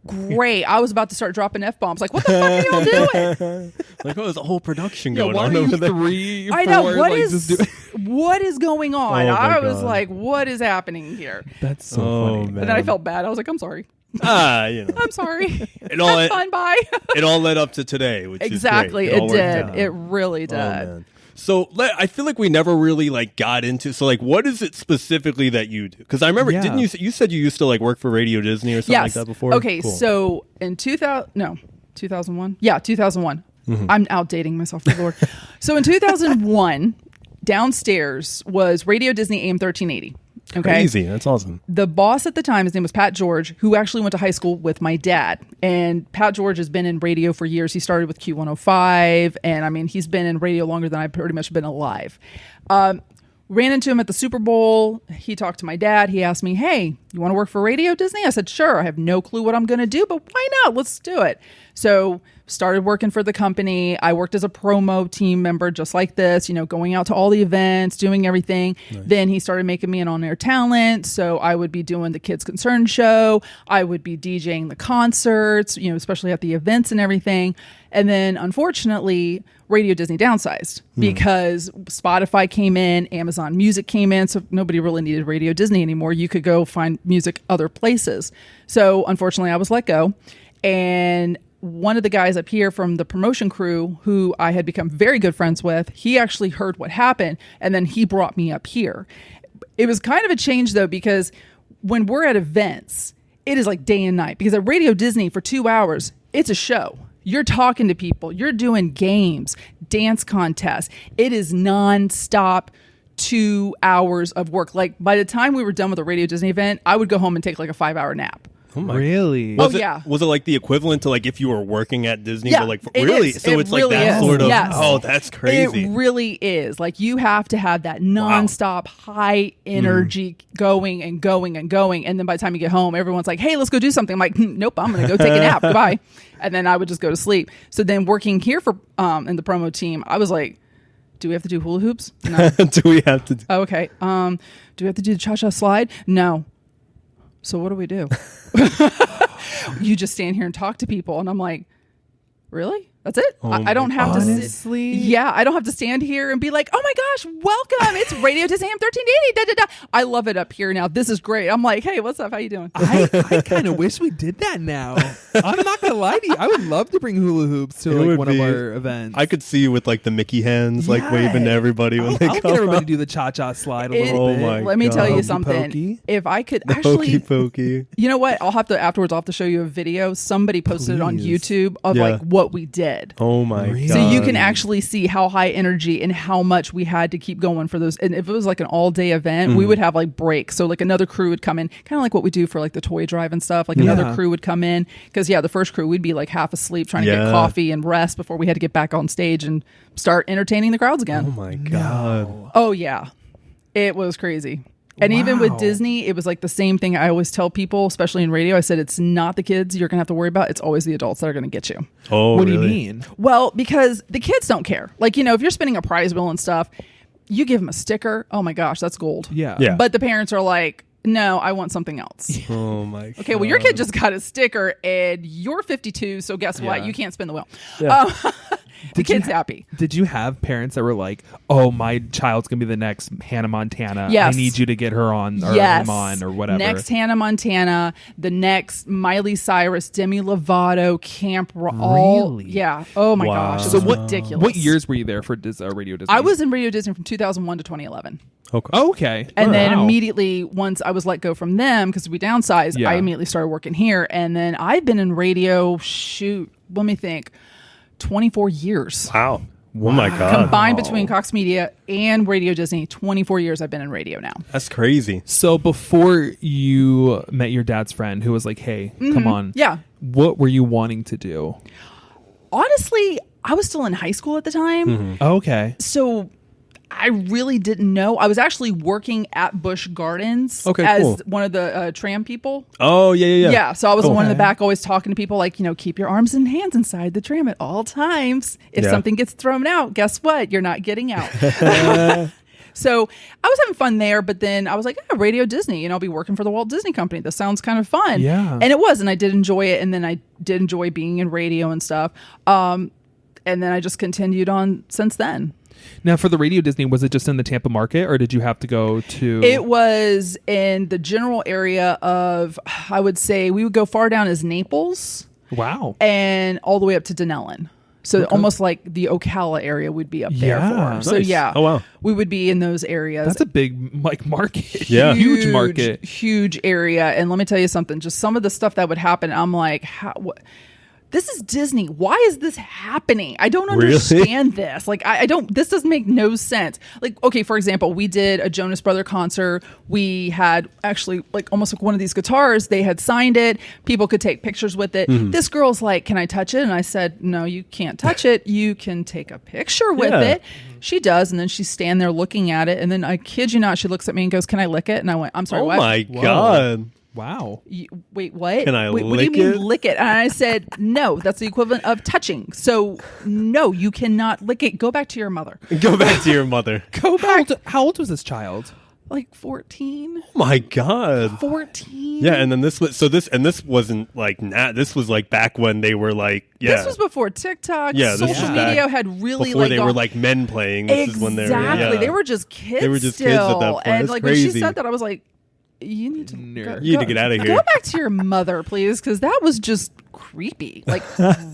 great. I was about to start dropping F-bombs. Like, what the fuck are y'all doing? There's a whole production going why on are over you there. 3, 4, I know. What is going on? Oh I was God. like, what is happening here? That's so funny. Man. And then I felt bad. I was like, I'm sorry. I'm sorry. That's fine. Bye. It all led up to today, which exactly. is great. It did. It really did. Man. So I feel like we never really got into. So what is it specifically that you do? Because I remember, didn't you said you used to work for Radio Disney or something like that before? Okay, cool. So in 2001. Yeah, 2001. I'm outdating myself, good Lord. So in 2001, downstairs was Radio Disney AM 1380. Okay. Crazy. That's awesome. The boss at the time, his name was Pat George, who actually went to high school with my dad. And Pat George has been in radio for years. He started with Q105. And he's been in radio longer than I've pretty much been alive. Ran into him at the Super Bowl. He talked to my dad. He asked me, hey, you want to work for Radio Disney? I said, sure. I have no clue what I'm going to do, but why not? Let's do it. So started working for the company. I worked as a promo team member, just like this, going out to all the events, doing everything. Nice. Then he started making me an on-air talent. So I would be doing the Kids Concerned show. I would be DJing the concerts, especially at the events and everything. And then unfortunately, Radio Disney downsized because Spotify came in, Amazon Music came in. So nobody really needed Radio Disney anymore. You could go find music other places. So unfortunately, I was let go. And one of the guys up here from the promotion crew who I had become very good friends with, he actually heard what happened and then he brought me up here. It was kind of a change though, because when we're at events, it is like day and night, because at Radio Disney for 2 hours, it's a show. You're talking to people, you're doing games, dance contests. It is nonstop 2 hours of work. Like by the time we were done with a Radio Disney event, I would go home and take like a 5-hour nap. Oh really? Yeah. Was it like the equivalent to like if you were working at Disney? Yeah, but like really? Is. So it's really like that is. sort of. Yes. Oh, that's crazy. It really is. Like you have to have that nonstop high energy going and going and going. And then by the time you get home, everyone's like, "Hey, let's go do something." I'm like, "Nope, I'm going to go take a nap. Goodbye." And then I would just go to sleep. So then working here for in the promo team, I was like, do we have to do hula hoops? No. Do we have to? Oh, okay. Do we have to do the cha-cha slide? No. So what do we do? You just stand here and talk to people. And I'm like, really? That's it? I don't have to honestly. Yeah, I don't have to stand here and be like, oh my gosh, welcome. It's Radio Disney 1380. Da, da, da. I love it up here now. This is great. I'm like, hey, what's up? How you doing? I kind of wish we did that now. I'm not going to lie to you. I would love to bring hula hoops to like one of our events. I could see you with like the Mickey hands, like waving to everybody when they I'll come get everybody up. to do the cha-cha slide a little bit. My Let me tell you Hokey something. pokey. If I could The actually, hokey pokey. you know what? Afterwards, I'll have to show you a video. Somebody posted it on Please. YouTube of like what we did. Oh my Really? god! So you can actually see how high energy and how much we had to keep going for those. And if it was like an all day event, we would have like breaks. So like another crew would come in, kind of like what we do for like the toy drive and stuff. Like another crew would come in because the first crew, we'd be like half asleep trying to get coffee and rest before we had to get back on stage and start entertaining the crowds again. Oh my god! No. Oh yeah, it was crazy. And even with Disney, it was like the same thing I always tell people, especially in radio. I said, it's not the kids you're going to have to worry about. It's always the adults that are going to get you. Oh, What do really? you mean? Well, because the kids don't care. Like, if you're spinning a prize wheel and stuff, you give them a sticker. Oh my gosh, that's gold. Yeah. But the parents are like, no, I want something else. Oh my god! Okay, well, your kid just got a sticker and you're 52, so guess what? Yeah. You can't spin the wheel. Yeah. The kid's happy. Did you have parents that were like, "Oh, my child's gonna be the next Hannah Montana. Yes. I need you to get her on or Yes. him on or whatever." Next Hannah Montana, the next Miley Cyrus, Demi Lovato, Camp All. Really? Yeah. Oh my Wow. gosh. It So was ridiculous. What years were you there for Radio Disney? I was in Radio Disney from 2001 to 2011. Okay. Oh, okay. And then Wow. immediately, once I was let go from them because we downsized, Yeah. I immediately started working here. And then I've been in radio, let me think, 24 years. Wow. Oh my god! Combined between Cox Media and Radio Disney, 24 years I've been in radio now. That's crazy. So before you met your dad's friend who was like, "Hey, come on." Yeah. What were you wanting to do? Honestly, I was still in high school at the time. Okay. So I really didn't know. I was actually working at Busch Gardens as cool. one of the tram people. Oh yeah. Yeah, so I was the one in the Okay. back always talking to people like, keep your arms and hands inside the tram at all times. If Yeah. something gets thrown out, guess what? You're not getting out. So I was having fun there, but then I was like, Radio Disney, I'll be working for the Walt Disney Company. This sounds kind of fun. Yeah. And it was, and I did enjoy it. And then I did enjoy being in radio and stuff. And then I just continued on since then. Now, for the Radio Disney, was it just in the Tampa market, or did you have to go to? It was in the general area of, I would say, we would go far down as Naples Wow. and all the way up to Denellen. So almost like the Ocala area would be up there Yeah. for. So Nice. yeah, Oh, wow. we would be in those areas. That's a big market. Yeah. Huge market. Huge area. And let me tell you something, just some of the stuff that would happen, I'm like, what? This is Disney. Why is this happening? I don't Really? understand this. Like, I don't, this doesn't make no sense. Like, okay, for example, we did a Jonas Brother concert. We had actually like almost like one of these guitars. They had signed it. People could take pictures with it. This girl's like, can I touch it? And I said, no, you can't touch it. You can take a picture with Yeah. it. She does. And then she's standing there looking at it. And then I kid you not, she looks at me and goes, can I lick it? And I went, I'm sorry, Oh what? my god! Wow. Wait, what? Can I Wait, what do you lick mean it? lick it? And I said, no, that's the equivalent of touching. So no, you cannot lick it. Go back to your mother. Go back to your mother. Go back. How old was this child? Like 14. Oh my God. 14. Yeah, and then this wasn't like this was like back when they were like This was before TikTok. Yeah, this social was back media had really before like they were like men playing. This is when they were exactly. They were just kids. They were just still. kids at that point. And That's like crazy. when she said that, I was like, you need to Nerd. You need to get out of here. Go back to your mother, please, because that was just creepy, like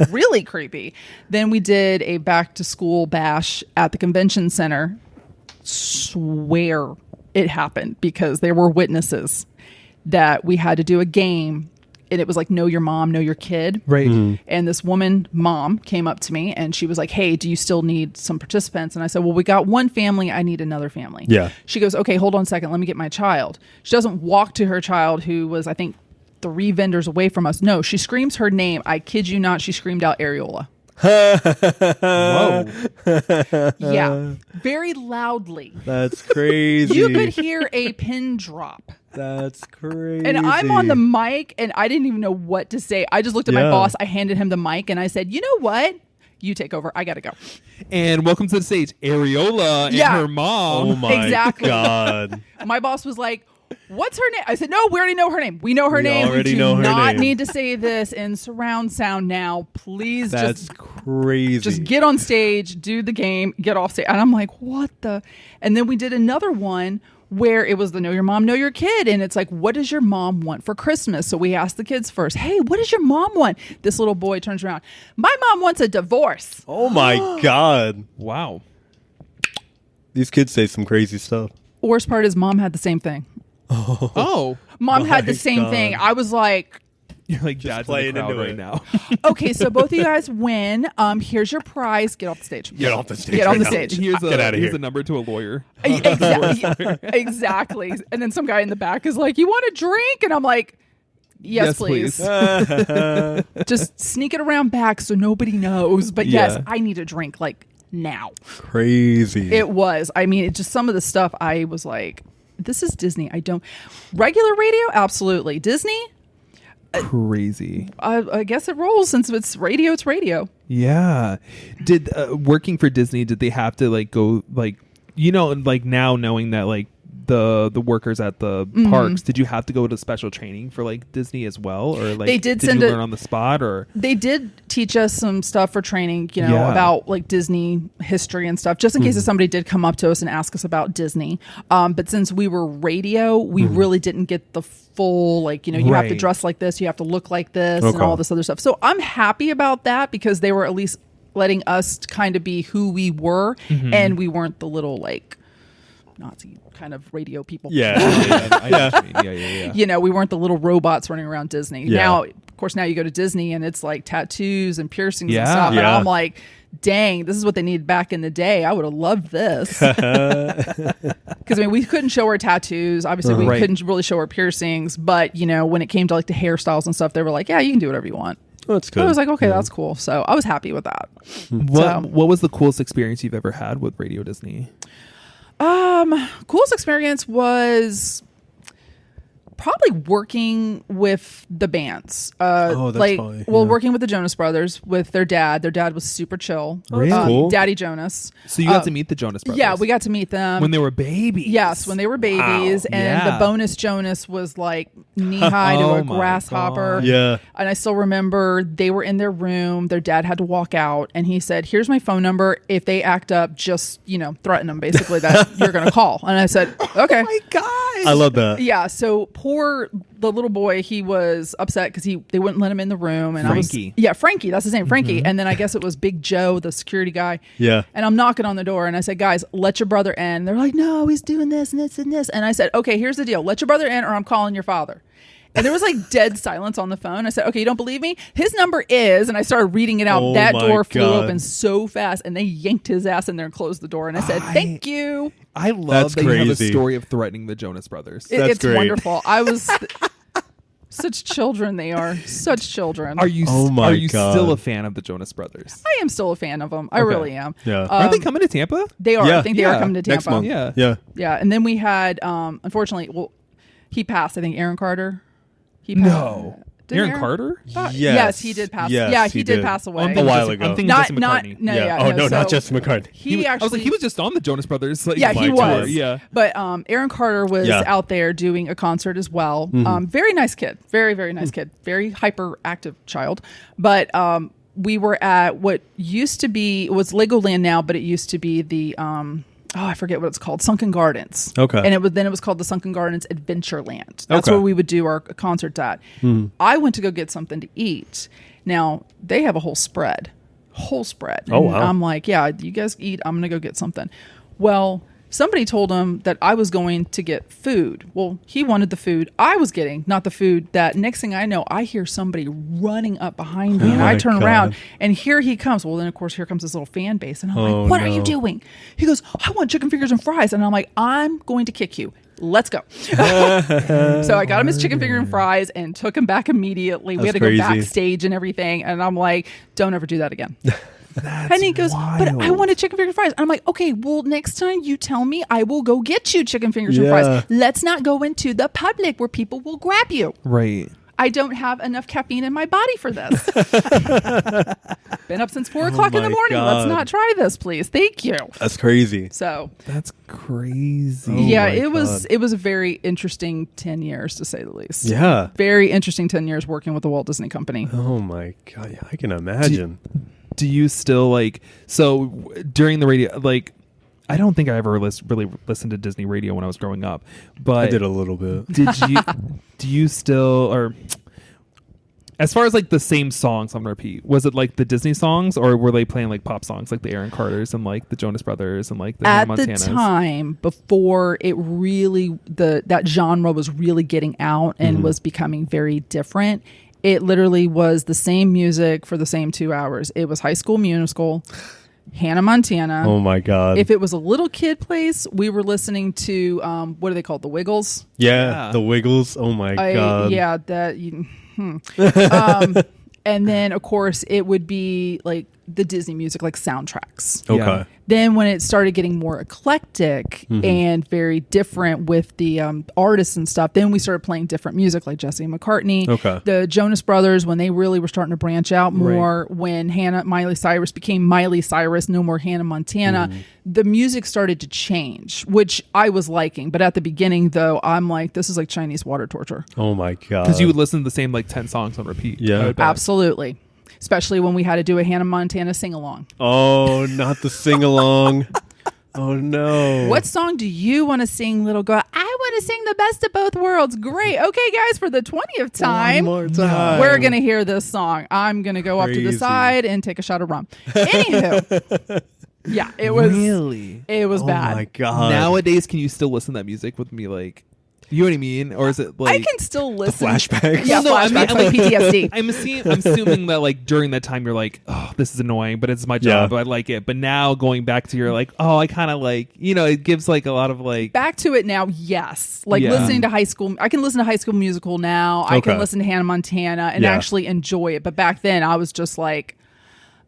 really creepy. Then we did a back to school bash at the convention center. Swear it happened because there were witnesses that we had to do a game. And it was like, know your mom, know your kid. Right. And this woman, mom, came up to me and she was like, hey, do you still need some participants? And I said, well, we got one family. I need another family. Yeah. She goes, okay, hold on a second. Let me get my child. She doesn't walk to her child who was, I think, 3 vendors away from us. No, she screams her name. I kid you not. She screamed out Areola. Whoa. Yeah. Very loudly. That's crazy. You could hear a pin drop. That's crazy. And I'm on the mic and I didn't even know what to say. I just looked at my Yeah. boss. I handed him the mic and I said, you know what? You take over. I got to go. And welcome to the stage, Areola and Yeah. her mom. Oh my Exactly. God. My boss was like, what's her name? I said, no, we already know her name. We know her We name. already We do know her not name. need to say this in surround sound now. Please That's just crazy. get on stage, do the game, get off stage. And I'm like, what the? And then we did another one where it was the know your mom, know your kid. And it's like, what does your mom want for Christmas? So we asked the kids first, hey, what does your mom want? This little boy turns around. My mom wants a divorce. Oh my God. Wow. These kids say some crazy stuff. Worst part is mom had the same thing. Oh. Mom had the My same God. thing. I was like, You're like dad's in playing the crowd into right it. now. okay, so both of you guys win. Here's your prize. Get off the stage. Get off the stage. Get off right the now. stage. Here's Get outta here's here. a number to a lawyer. Exactly. And then some guy in the back is like, you want a drink? And I'm like, yes, please. Just sneak it around back so nobody knows. But yes, Yeah. I need a drink like now. Crazy. It was. I mean, it just some of the stuff I was like, this is Disney. I don't. Regular radio? Absolutely. Disney? Crazy. I guess it rolls since it's radio. It's radio. Yeah. Did working for Disney, did they have to like go like, you know, like now knowing that like the workers at the parks, did you have to go to special training for like Disney as well, or like They did you send learn on the spot, or They did teach us some stuff for training, you know, Yeah. about like Disney history and stuff, just in case if somebody did come up to us and ask us about Disney. But since we were radio, we really didn't get the full, like, you know, you have to Right. dress like this, you have to look like this, Okay. and all this other stuff. So I'm happy about that because they were at least letting us kind of be who we were, and we weren't the little like Nazi kind of radio people. yeah. I know what you mean. Yeah. You know, we weren't the little robots running around Disney. Yeah. Now, of course, now you go to Disney and it's like tattoos and piercings and Yeah. stuff. And Yeah. I'm like, dang, this is what they needed back in the day. I would have loved this. Because, I mean, we couldn't show our tattoos. Obviously, we Right. couldn't really show our piercings. But, you know, when it came to like the hairstyles and stuff, they were like, yeah, you can do whatever you want. That's good. I was like, okay, that's cool. So I was happy with that. What was the coolest experience you've ever had with Radio Disney? Coolest experience was probably working with the bands. Oh, that's like, funny. well, Yeah. working with the Jonas Brothers with their dad. Their dad was super chill. Really? Cool. Daddy Jonas. So you got to meet the Jonas Brothers. Yeah, we got to meet them. when they were babies. Yes, when they were babies, and Yeah. the bonus Jonas was like knee high to Oh a my grasshopper. God. Yeah. And I still remember they were in their room. Their dad had to walk out, and he said, "Here's my phone number. If they act up, just threaten them. Basically, that you're going to call." And I said, "Okay." Oh my God. I love that. Yeah. So poor the little boy, he was upset because they wouldn't let him in the room. And Frankie. Frankie, that's his name, Frankie. And then I guess it was Big Joe, the security guy. Yeah. And I'm knocking on the door, and I said, "Guys, let your brother in." They're like, "No, he's doing this and this and this." And I said, "Okay, here's the deal. Let your brother in, or I'm calling your father." And there was like dead silence on the phone. I said, "Okay, you don't believe me? His number is," and I started reading it out. Oh That my door flew God. open so fast, and they yanked his ass in there and closed the door. And I said, "Thank you." I love That's that you have a crazy. story of threatening the Jonas Brothers. That's It's great. wonderful. I was such children. They are such children. Are you Oh my are you God. still a fan of the Jonas Brothers? I am still a fan of them. I Okay. really am. Yeah. Are they coming to Tampa? They are. Yeah. I think they are Yeah. coming to Next Tampa. month. Yeah. Yeah. Yeah. And then we had, unfortunately, well, he passed. I think Aaron Carter. He No. Did Aaron Carter? Yes, he did pass. Yes, he did pass away. A while ago. I'm thinking Not, Jesse not, McCartney. no, Yeah. yeah. No, so not Jesse McCartney. He actually, I was like, he was just on the Jonas Brothers. Like, yeah, he was. Yeah. But Aaron Carter was out there doing a concert as well. Very nice kid. Very, very nice kid. Very hyperactive child. But we were at what used to be, it was Legoland now, but it used to be the I forget what it's called, Sunken Gardens. Okay. And it was called the Sunken Gardens Adventureland. That's where we would do our concerts at. I went to go get something to eat. Now, they have a whole spread. Oh, wow. And I'm like, yeah, you guys eat. I'm going to go get something. Well, somebody told him that I was going to get food. Well, he wanted the food I was getting, not the food that next thing I know, I hear somebody running up behind me and I turn around and here he comes. Well, then of course, here comes this little fan base. And I'm like, what are you doing? He goes, I want chicken fingers and fries. And I'm like, I'm going to kick you. Let's go. So I got him his chicken finger and fries and took him back immediately. We had to go backstage and everything. And I'm like, don't ever do that again. And he goes, but I wanted chicken finger fries. I'm like, okay, well, next time you tell me, I will go get you chicken fingers and fries. Let's not go into the public where people will grab you. Right. I don't have enough caffeine in my body for this. Been up since 4 o'clock in the morning. God. Let's not try this, please. Thank you. That's crazy. So that's crazy. It was a very interesting 10 years to say the least. Yeah. Very interesting 10 years working with the Walt Disney Company. Oh my God. Yeah, I can imagine. Do you still so during the radio, I don't think I ever really listened to Disney radio when I was growing up, but I did a little bit. Do you still, or as far as the same songs on repeat, was it the Disney songs or were they playing pop songs like the Aaron Carters and the Jonas Brothers and the Hannah Montanas? At the time before it really, that genre was really getting out and was becoming very different, it literally was the same music for the same 2 hours. It was High School Musical, Hannah Montana. Oh my God. If it was a little kid place, we were listening to, what are they called? The Wiggles? Yeah. The Wiggles. Oh my God. Yeah. And then, of course, it would be the Disney music, soundtracks. Okay. Yeah. Then when it started getting more eclectic and very different with the artists and stuff, then we started playing different music like Jesse McCartney. Okay. The Jonas Brothers, when they really were starting to branch out more, when Miley Cyrus became Miley Cyrus, no more Hannah Montana, the music started to change, which I was liking. But at the beginning, though, I'm like, this is like Chinese water torture. Oh my God. Because you would listen to the same 10 songs on repeat. Yeah. Absolutely. Especially when we had to do a Hannah Montana sing-along. Oh, not the sing-along. Oh, no. What song do you want to sing, little girl? I want to sing The Best of Both Worlds. Great. Okay, guys, for the 20th time, One more time. we're going to hear this song. I'm going to go off to the side and take a shot of rum. Anywho. Yeah, it was. Really? It was bad. Oh, my God. Nowadays, can you still listen to that music with me you know what I mean? Or is it I can still listen. Flashbacks? Yeah, No, I mean, flashbacks, like PTSD. I'm assuming that during that time you're oh, this is annoying, but it's my job, but I like it. But now going back to your oh, I kind of it gives a lot of Back to it now, yes. Listening to High School, I can listen to High School Musical now. I can listen to Hannah Montana and actually enjoy it. But back then I was just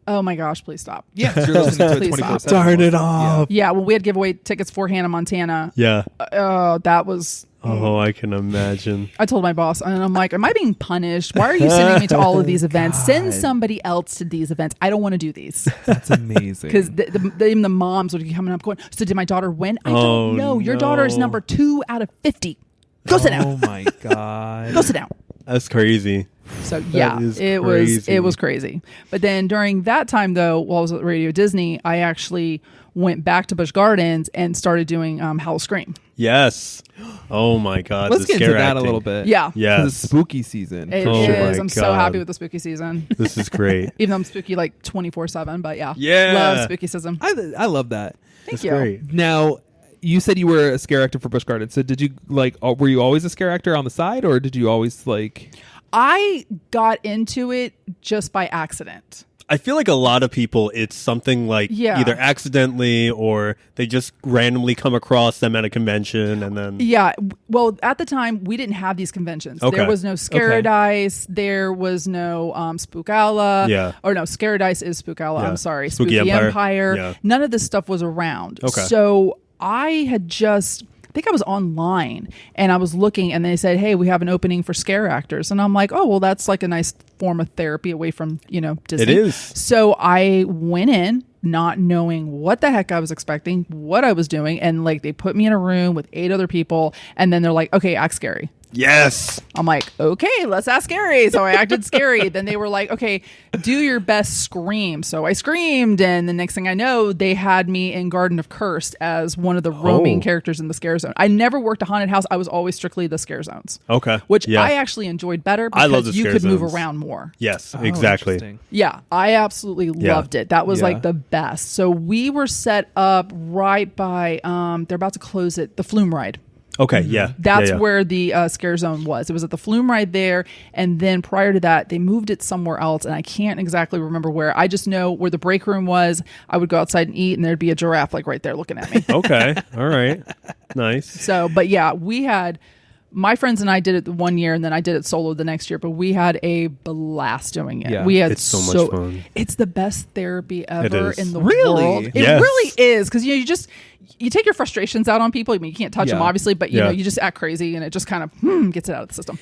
oh my gosh, please stop. Yeah, so you're listening to it Please 24/7. stop. Turn it off. Yeah, when we had giveaway tickets for Hannah Montana. Yeah. That was... Oh, I can imagine. I told my boss, and I'm like, am I being punished? Why are you sending me to all of these events? Send somebody else to these events. I don't want to do these. That's amazing. Because the moms would be coming up going, so did my daughter win? I don't know. Your daughter is number 2 out of 50. Go sit down. Oh my God. Go sit down. That's crazy. So yeah, it was crazy. But then during that time, though, while I was at Radio Disney, I actually went back to Busch Gardens and started doing Howl Scream. Yes. Oh my God. Let's get into that acting. a little bit. Yeah. Yes. It's spooky season. It Oh is. my I'm so God. happy with the spooky season. This is great. Even though I'm spooky 24/7, but yeah. Yeah. Love spooky season. I love that. Thank It's you. great. Now, you said you were a scare actor for Busch Gardens. So did you were you always a scare actor on the side, or did you always I got into it just by accident. I feel like a lot of people, it's something either accidentally or they just randomly come across them at a convention and then... Yeah. Well, at the time, we didn't have these conventions. Okay. There was no Scaredice. There was no Spookala. Yeah. Or no, Scaredice is Spookala. Yeah. I'm sorry. Spooky Spooky Empire. Empire. Yeah. None of this stuff was around. Okay. So I had just... think I was online and I was looking and they said, hey, we have an opening for scare actors. And I'm like, oh, well, that's like a nice form of therapy away from, Disney. It is. So I went in not knowing what the heck I was expecting, what I was doing. And like, they put me in a room with 8 other people and then they're like, okay, act scary. Yes. I'm like, okay, let's act scary. So I acted scary. Then they were like, okay, do your best scream. So I screamed. And the next thing I know, they had me in Garden of Cursed as one of the roaming characters in the scare zone. I never worked a haunted house. I was always strictly the scare zones. Okay. Which I actually enjoyed better because I love the you scare could move zones. around more. Yes, exactly. Yeah, I absolutely loved it. That was like the best. So we were set up right by, they're about to close it, the Flume Ride. Okay, yeah. That's where the scare zone was. It was at the Flume Ride there. And then prior to that, they moved it somewhere else. And I can't exactly remember where. I just know where the break room was. I would go outside and eat and there'd be a giraffe like right there looking at me. Okay. All right. Nice. So, but yeah, we had... My friends and I did it the one year and then I did it solo the next year, but we had a blast doing it. Yeah. We had It's so much fun. It's the best therapy ever in the Really? world. It Yes. really is. Because you take your frustrations out on people. I mean, you can't touch them obviously, but you just act crazy and it just kind of gets it out of the system.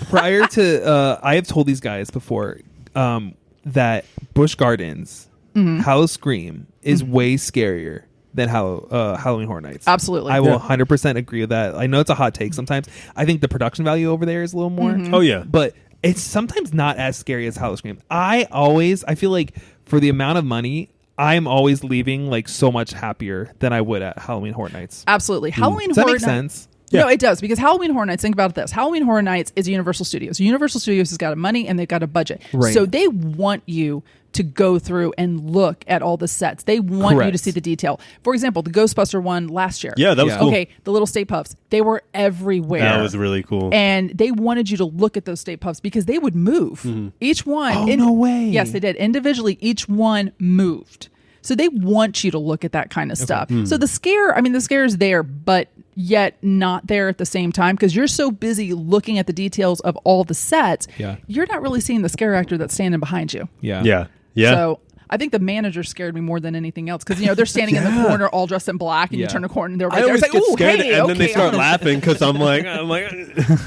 Prior to, I have told these guys before that Busch Gardens, Howl Scream is way scarier than Halloween Horror Nights. Absolutely. I will 100% agree with that. I know it's a hot take sometimes. I think the production value over there is a little more. Oh, yeah. But it's sometimes not as scary as Halloween Scream. I feel like for the amount of money, I'm always leaving like so much happier than I would at Halloween Horror Nights. Absolutely. Halloween Does that Horror make sense? Yeah. No, it does, because Halloween Horror Nights, think about this. Halloween Horror Nights is Universal Studios. Universal Studios has got a money and they've got a budget. Right. So they want you to go through and look at all the sets. They want you to see the detail. For example, the Ghostbuster one last year. Yeah, that was cool. Okay, the little Stay Puffs, they were everywhere. That was really cool. And they wanted you to look at those Stay Puffs because they would move. Each one. Oh, no way. Yes, they did. Individually, each one moved. So they want you to look at that kind of stuff. So the scare is there, but yet not there at the same time because you're so busy looking at the details of all the sets. Yeah. You're not really seeing the scare actor that's standing behind you. Yeah. So I think the manager scared me more than anything else because they're standing in the corner all dressed in black and you turn a corner and they're right I there. always It's like, get ooh, scared hey, and then they okay. start laughing because I'm like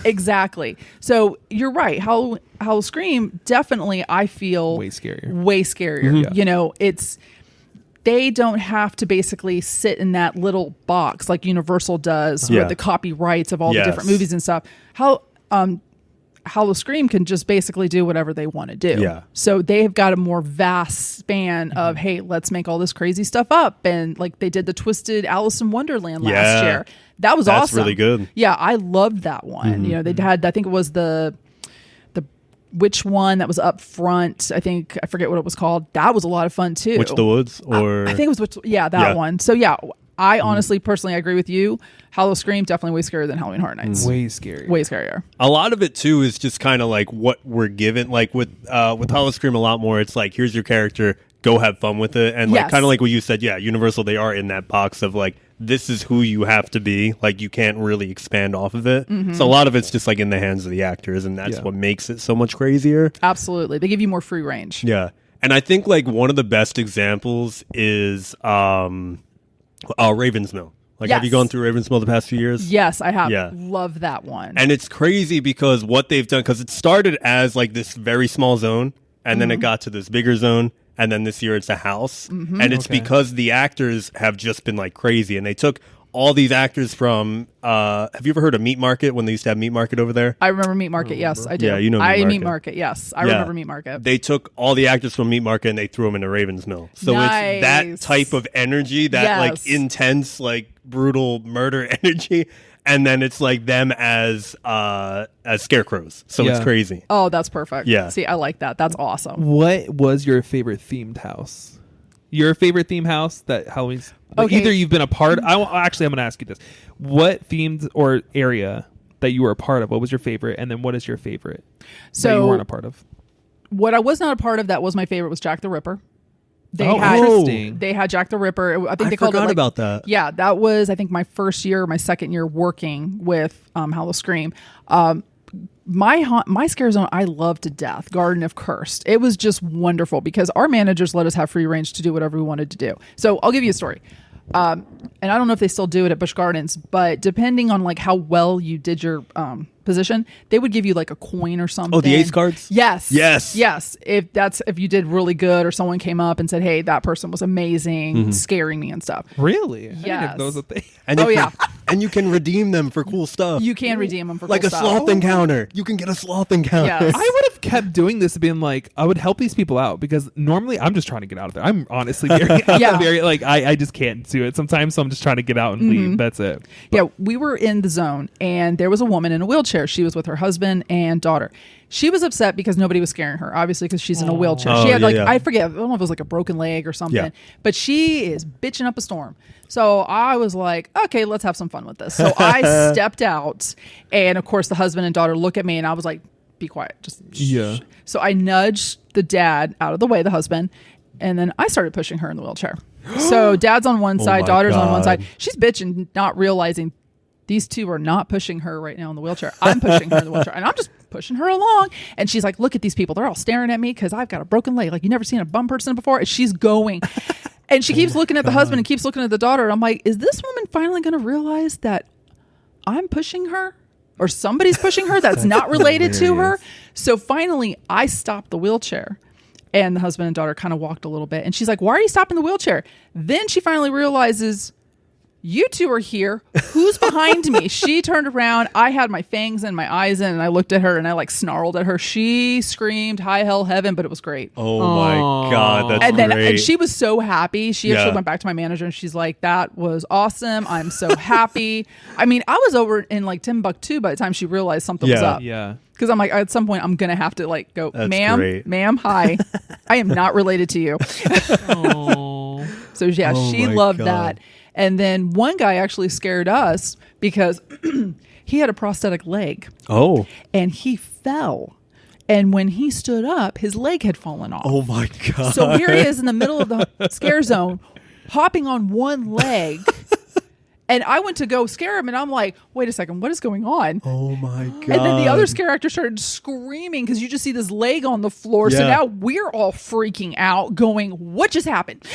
Exactly. So you're right. Howl Scream definitely I feel Way scarier. Way scarier. It's they don't have to basically sit in that little box like Universal does with the copyrights of all the different movies and stuff. Howl Scream can just basically do whatever they want to do. Yeah. So they have got a more vast span of, hey, let's make all this crazy stuff up. And like they did the Twisted Alice in Wonderland last year. That was awesome. That's really good. Yeah, I loved that one. They had, I think it was the which one that was up front. I forget what it was called. That was a lot of fun too. Witch the Woods or I think it was that one. So yeah, I honestly personally agree with you. Halloween Scream definitely way scarier than Halloween Horror Nights. Way scarier. Way scarier. a lot of it too is just kind of like what we're given. Like with Halloween Scream, a lot more. It's like here's your character, go have fun with it, and like kind of like what you said. Yeah, Universal, they are in that box of like this is who you have to be. Like you can't really expand off of it. So a lot of it's just like in the hands of the actors, and that's what makes it so much crazier. Absolutely, they give you more free range. Yeah, and I think like one of the best examples is Ravensmill. Like, have you gone through Ravensmill the past few years? Yes, I have. Yeah. Love that one. And it's crazy because what they've done, because it started as like this very small zone, and then it got to this bigger zone, and then this year it's a house. And it's because the actors have just been like crazy, and they took all these actors from, have you ever heard of Meat Market when they used to have Meat Market over there? I remember Meat Market, yes, I do. Yeah, you know Meat Market, yes. I remember Meat Market. They took all the actors from Meat Market and they threw them into Ravensmill. So it's that type of energy, that like intense, like brutal murder energy. And then it's like them as scarecrows. So it's crazy. Oh, that's perfect. Yeah. See, I like that. That's awesome. What was your favorite themed house? Your favorite theme house that Halloween's either you've been a part. I'm going to ask you this: what themed or area that you were a part of? What was your favorite, and then what is your favorite that you weren't a part of? What I was not a part of that was my favorite was Jack the Ripper. Interesting. They had Jack the Ripper. I think they called it like, about that. Yeah, that was I think my first year, my second year working with Halloween Scream. My scare zone I love to death, Garden of Cursed. It was just wonderful because our managers let us have free range to do whatever we wanted to do. So I'll give you a story. and I don't know if they still do it at Busch Gardens, but depending on like how well you did your position, they would give you like a coin or something. Oh, the ace cards? Yes. Yes. Yes. If you did really good or someone came up and said, hey, that person was amazing, scaring me and stuff. Really? Yes. I didn't know that was a thing. And and you can redeem them for cool stuff. You can redeem them for like cool a stuff. sloth encounter. You can get a sloth encounter. Yes. I would have kept doing this, being like, I would help these people out because normally I'm just trying to get out of there. I'm honestly very, like, I just can't do it sometimes, so I'm just trying to get out and leave. That's it. But, yeah, we were in the zone, and there was a woman in a wheelchair. She was with her husband and daughter. She was upset because nobody was scaring her, obviously, because she's in a wheelchair. She had I forget, I don't know if it was like a broken leg or something, but she is bitching up a storm. So I was like, okay, let's have some fun with this. So I stepped out, and of course the husband and daughter look at me, and I was like, be quiet. Just shh. So I nudged the dad out of the way, the husband, and then I started pushing her in the wheelchair. So dad's on one side, daughter's on one side. She's bitching, not realizing these two are not pushing her right now in the wheelchair. I'm pushing her in the wheelchair, and I'm just pushing her along. And she's like, look at these people. They're all staring at me because I've got a broken leg. Like, you never seen a bum person before? And she's going. And she keeps looking at the husband and keeps looking at the daughter. And I'm like, is this woman finally going to realize that I'm pushing her? Or somebody's pushing her that's not related to her? So finally, I stopped the wheelchair. And the husband and daughter kind of walked a little bit. And she's like, why are you stopping the wheelchair? Then she finally realizes, you two are here. Who's behind me? She turned around. I had my fangs in, my eyes in, and I looked at her and I like snarled at her. She screamed high hell heaven, but it was great. Oh my God, that's great. And she was so happy. She actually went back to my manager and she's like, that was awesome. I'm so happy. I mean, I was over in like Timbuktu by the time she realized something was up. Yeah. Because I'm like, at some point, I'm going to have to like go, That's ma'am, great. ma'am, hi. I am not related to you. So yeah, she loved that. And then one guy actually scared us because he had a prosthetic leg. Oh. And he fell. And when he stood up, his leg had fallen off. Oh my God. So here he is in the middle of the scare zone, hopping on one leg. And I went to go scare him, and I'm like, wait a second, what is going on? Oh my God. And then the other scare actor started screaming because you just see this leg on the floor. So now we're all freaking out, going, what just happened?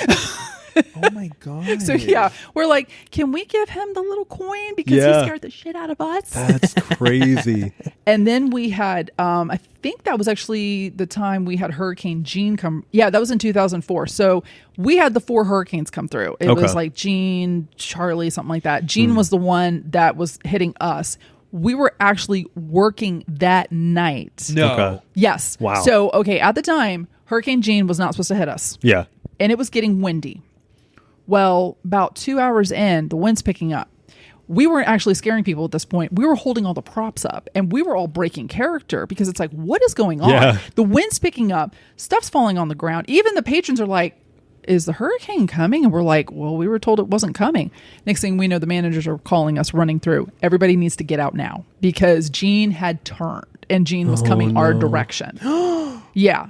Oh my God. So yeah, we're like, can we give him the little coin because he scared the shit out of us? That's crazy. And then we had, I think that was actually the time we had Hurricane Jean come. Yeah, that was in 2004. So we had the 4 hurricanes come through. It was like Jean, Charlie, something like that. Jean was the one that was hitting us. We were actually working that night. No. Okay. Yes. Wow. So, okay, at the time, Hurricane Jean was not supposed to hit us. Yeah. And it was getting windy. Well, about 2 hours in, the wind's picking up. We weren't actually scaring people at this point. We were holding all the props up, and we were all breaking character because it's like, what is going on? Yeah. The wind's picking up. Stuff's falling on the ground. Even the patrons are like, is the hurricane coming? And we're like, well, we were told it wasn't coming. Next thing we know, the managers are calling us, running through. Everybody needs to get out now because Jean had turned, and Jean was coming our direction. Yeah.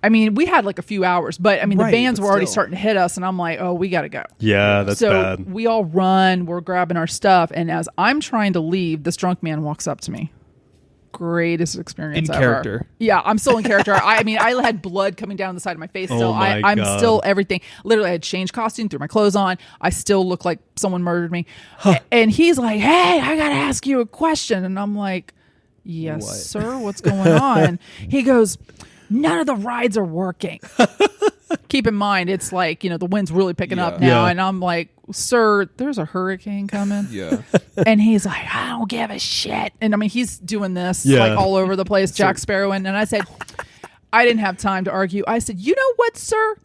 I mean, we had like a few hours, but I mean, the bands were already starting to hit us, and I'm like, oh, we got to go. Yeah, that's bad. So we all run, we're grabbing our stuff, and as I'm trying to leave, this drunk man walks up to me. Greatest experience in ever. character. Yeah, I'm still in character. I mean, I had blood coming down the side of my face still. I'm still everything. Literally, I had changed costume, threw my clothes on. I still look like someone murdered me. And he's like, hey, I got to ask you a question. And I'm like, yes, sir, what's going on? He goes, none of the rides are working. Keep in mind, it's like, the wind's really picking up now. And I'm like, sir, there's a hurricane coming. Yeah. And he's like, I don't give a shit. And I mean, he's doing this like all over the place, Jack Sparrow. And I said, I didn't have time to argue. I said, you know what, sir?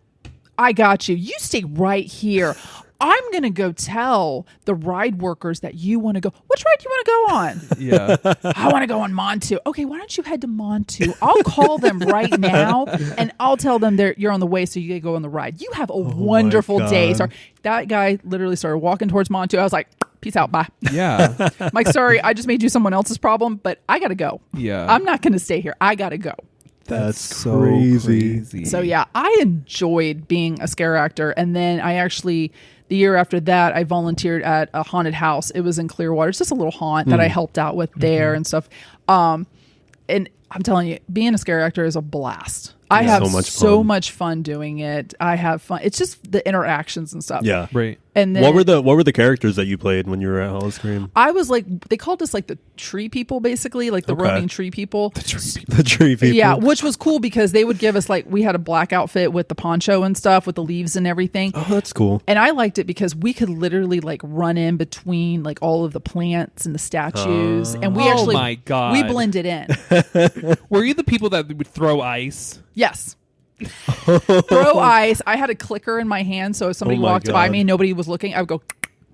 I got you. You stay right here. I'm going to go tell the ride workers that you want to go. Which ride do you want to go on? Yeah. I want to go on Montu. Okay, why don't you head to Montu? I'll call them right now, and I'll tell them you're on the way so you can go on the ride. You have a wonderful day. So that guy literally started walking towards Montu. I was like, peace out, bye. Yeah. Mike, sorry, I just made you someone else's problem, but I got to go. Yeah. I'm not going to stay here. I got to go. That's so crazy. So yeah, I enjoyed being a scare actor. And then I actually, the year after that, I volunteered at a haunted house. It was in Clearwater. It's just a little haunt that I helped out with there and stuff. And I'm telling you, being a scare actor is a blast. I have so much fun doing it. I have fun. It's just the interactions and stuff. Yeah. Right. And then what were the characters that you played when you were at Howl-O-Scream? I was like, they called us like the tree people, basically, like the roaming tree people. The tree people. Yeah, which was cool because they would give us like, we had a black outfit with the poncho and stuff with the leaves and everything. Oh, that's cool. And I liked it because we could literally like run in between like all of the plants and the statues, and we actually, my God, we blended in. Were you the people that would throw ice? Yes. Throw ice. I had a clicker in my hand, so if somebody walked by me and nobody was looking, I would go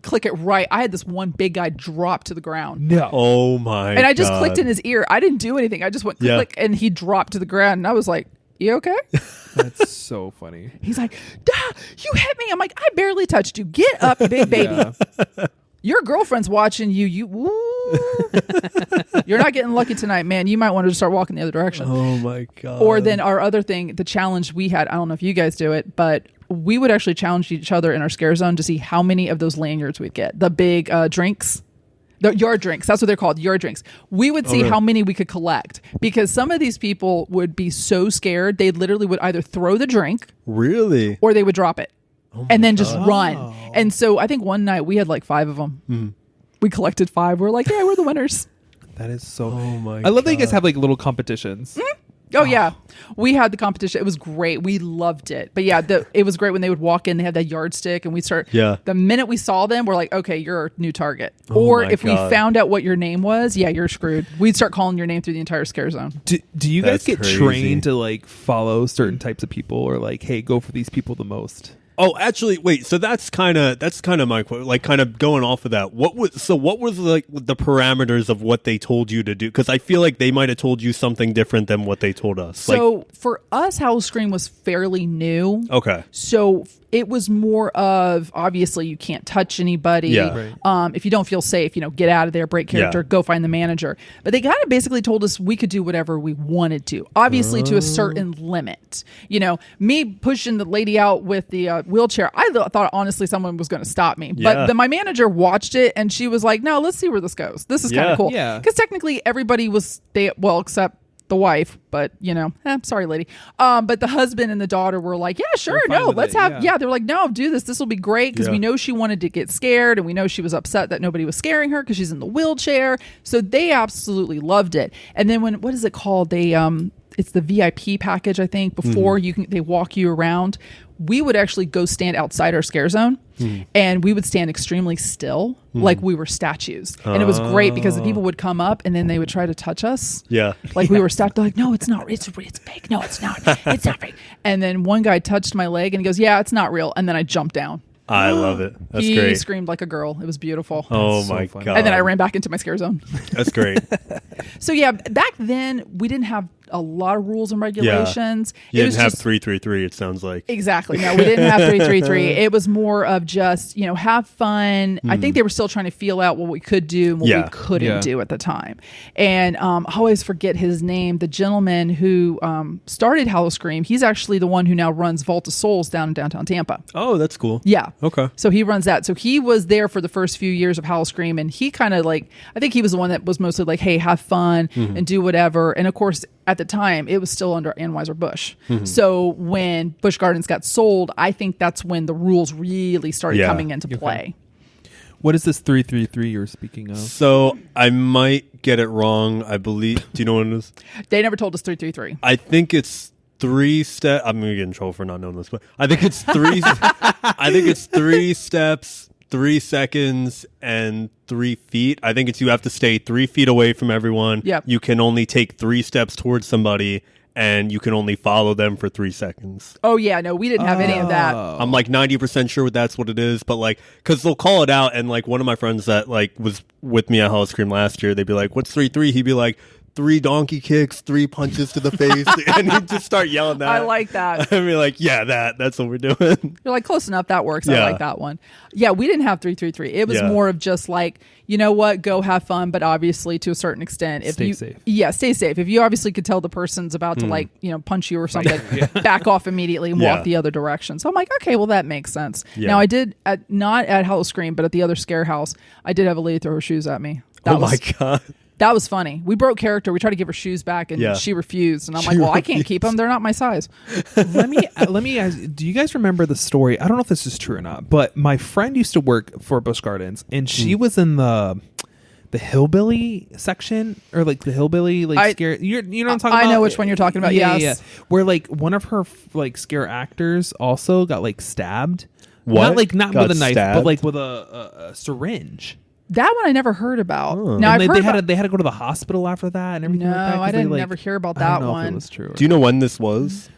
click it right. I had this one big guy drop to the ground. No. Oh my! And I just clicked in his ear. I didn't do anything. I just went click, and he dropped to the ground. And I was like, "You okay?" That's so funny. He's like, "Duh, you hit me." I'm like, "I barely touched you. Get up, big baby." Yeah. Your girlfriend's watching you. You're not getting lucky tonight, man. You might want to start walking the other direction. Oh my God. Or then our other thing, the challenge we had, I don't know if you guys do it, but we would actually challenge each other in our scare zone to see how many of those lanyards we'd get. The big drinks. The yard drinks. That's what they're called, yard drinks. We would see how many we could collect, because some of these people would be so scared, they literally would either throw the drink. Really? Or they would drop it. And then just run. And so I think one night we had like 5 of them. Mm-hmm. We collected 5. We're like, yeah, we're the winners. That is so. Oh my! I love that you guys have like little competitions. Mm-hmm. Oh yeah, we had the competition. It was great. We loved it. But yeah, it was great when they would walk in. They had that yardstick, and we start. Yeah. The minute we saw them, we're like, okay, you're our new target. Or if we found out what your name was, yeah, you're screwed. We'd start calling your name through the entire scare zone. Do you guys get trained to like follow certain types of people, or like, hey, go for these people the most? Oh, actually, wait. So that's kind of my quote. Like, kind of going off of that. What was like the parameters of what they told you to do? Because I feel like they might have told you something different than what they told us. So for us, Howl-O-Scream was fairly new. Okay. So it was more of, obviously you can't touch anybody. Yeah. Right. If you don't feel safe, get out of there, break character, go find the manager. But they kind of basically told us we could do whatever we wanted to, obviously to a certain limit. Me pushing the lady out with the wheelchair, I thought honestly someone was going to stop me. Yeah. But then my manager watched it and she was like, no, let's see where this goes. This is kind of cool. Yeah. Because technically everybody was, except the wife, but sorry lady, but the husband and the daughter were like, yeah, sure, no, let's have they're like, no, do this will be great, because we know she wanted to get scared, and we know she was upset that nobody was scaring her because she's in the wheelchair, so they absolutely loved it. And then what is it called, they it's the VIP package, I think, before they walk you around. We would actually go stand outside our scare zone, and we would stand extremely still, like we were statues. And it was great because the people would come up and then they would try to touch us. Yeah. Like we were statues. Like, no, it's not. It's fake. No, it's not. It's not fake. And then one guy touched my leg and he goes, yeah, it's not real. And then I jumped down. I love it. That's great. He screamed like a girl. It was beautiful. Oh my God. And then I ran back into my scare zone. That's great. So yeah, back then we didn't have a lot of rules and regulations. You didn't have 333, it sounds like. Exactly. No, we didn't have 333. It was more of just, have fun. I think they were still trying to feel out what we could do and what we couldn't do at the time. And I always forget his name. The gentleman who started Howl-O-Scream, he's actually the one who now runs Vault of Souls down in downtown Tampa. Oh, that's cool. Yeah. Okay. So he runs that. So he was there for the first few years of Howl-O-Scream, and he kind of I think he was the one that was mostly like, hey, have fun and do whatever. And of course, at the time, it was still under Anheuser-Busch. So when Busch Gardens got sold, I think that's when the rules really started coming into play. What is this 333 you're speaking of? So I might get it wrong. I believe. Do you know what it is? They never told us 333. I think it's 3 steps. I'm going to get in trouble for not knowing this, but I think it's 3. I think it's 3 steps, 3 seconds, and 3 feet. I think it's you have to stay 3 feet away from everyone. Yep. You can only take 3 steps towards somebody, and you can only follow them for 3 seconds. Oh yeah, no, we didn't have any of that. I'm 90% sure that's what it is, but because they'll call it out, and one of my friends that was with me at Howl-O-Scream last year, they'd be like, "What's 3-3?" He'd be like, 3 donkey kicks, 3 punches to the face, and he'd just start yelling that. I like that. I'd be like, yeah, that's what we're doing. You're like, close enough, that works. I like that one. Yeah, we didn't have 333. It was more of just you know what, go have fun, but obviously to a certain extent, if stay safe. Yeah, stay safe. If you obviously could tell the person's about to punch you or something, back off immediately and walk the other direction. So I'm like, okay, well that makes sense. Yeah. Now I did not at Howl-O-Scream, but at the other scare house, I did have a lady throw her shoes at me. My God. That was funny. We broke character. We tried to give her shoes back, and she refused. And I'm like, well, I can't keep them. They're not my size. let me ask, do you guys remember the story? I don't know if this is true or not, but my friend used to work for Busch Gardens, and she was in the hillbilly section, or like the hillbilly scare. You know what I'm talking about? I know which one you're talking about. Yeah. Where like one of her like scare actors also got like stabbed. What? Not with a knife, but like with a syringe. That one I never heard about. Oh. Now And I've heard they had to go to the hospital after that and everything. No, like that, 'cause I didn't they, never hear about I don't that know one. If it was true. Do you know when this was?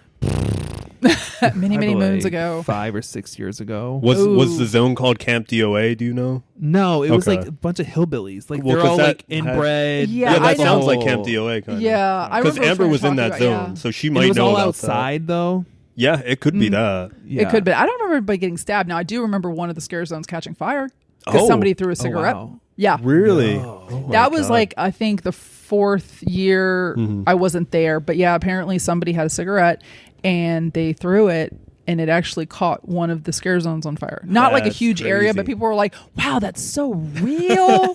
many moons like ago. 5 or 6 years ago. Was the zone called Camp DOA? Do you know? No, it was Okay. like a bunch of hillbillies. Like Well, they're 'cause all that like inbred. Yeah, Yeah, I that know. sounds like Camp DOA kind of. Yeah, I Because remember Amber was in that talking zone, about- yeah. so she And might it was know all about outside though. that. Yeah, it could be that. Yeah. It could be. I don't remember anybody getting stabbed. Now I do remember one of the scare zones catching fire because Oh. somebody threw a cigarette. wow. Yeah, Really? No. Oh my that was God. like I think the 4th year. I wasn't there, but yeah, apparently somebody had a cigarette and they threw it. And it actually caught one of the scare zones on fire. Not like a That's huge area, crazy. but people were like, wow, that's so real.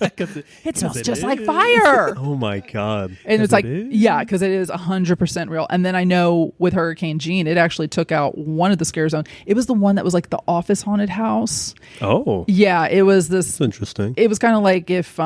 It smells just like fire. Oh my God. And it's like, it is? yeah, because it is 100% real. And then I know with Hurricane Jean, it actually took out one of the scare zones. It was the one that was like the office haunted house. Oh, Yeah, it was this. that's interesting. It was kind of like if,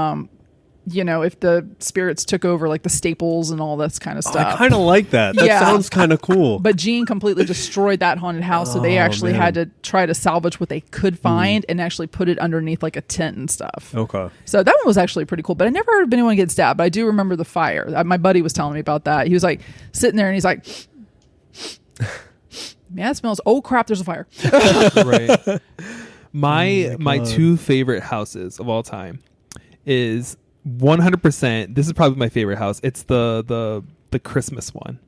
if the spirits took over like the Staples and all this kind of I stuff. kind of like that. That Yeah. sounds kind of cool. But Jean completely destroyed that haunted house, so they actually man. had to try to salvage what they could find and actually put it underneath like a tent and stuff. Okay. So that one was actually pretty cool. But I never heard of anyone get stabbed. But I do remember the fire. My buddy was telling me about that. He was like sitting there and he's like, "Man, it smells. Oh crap! There's a fire." Right. My God. 2 favorite houses of all time is 100%. This is probably my favorite house. It's the Christmas one.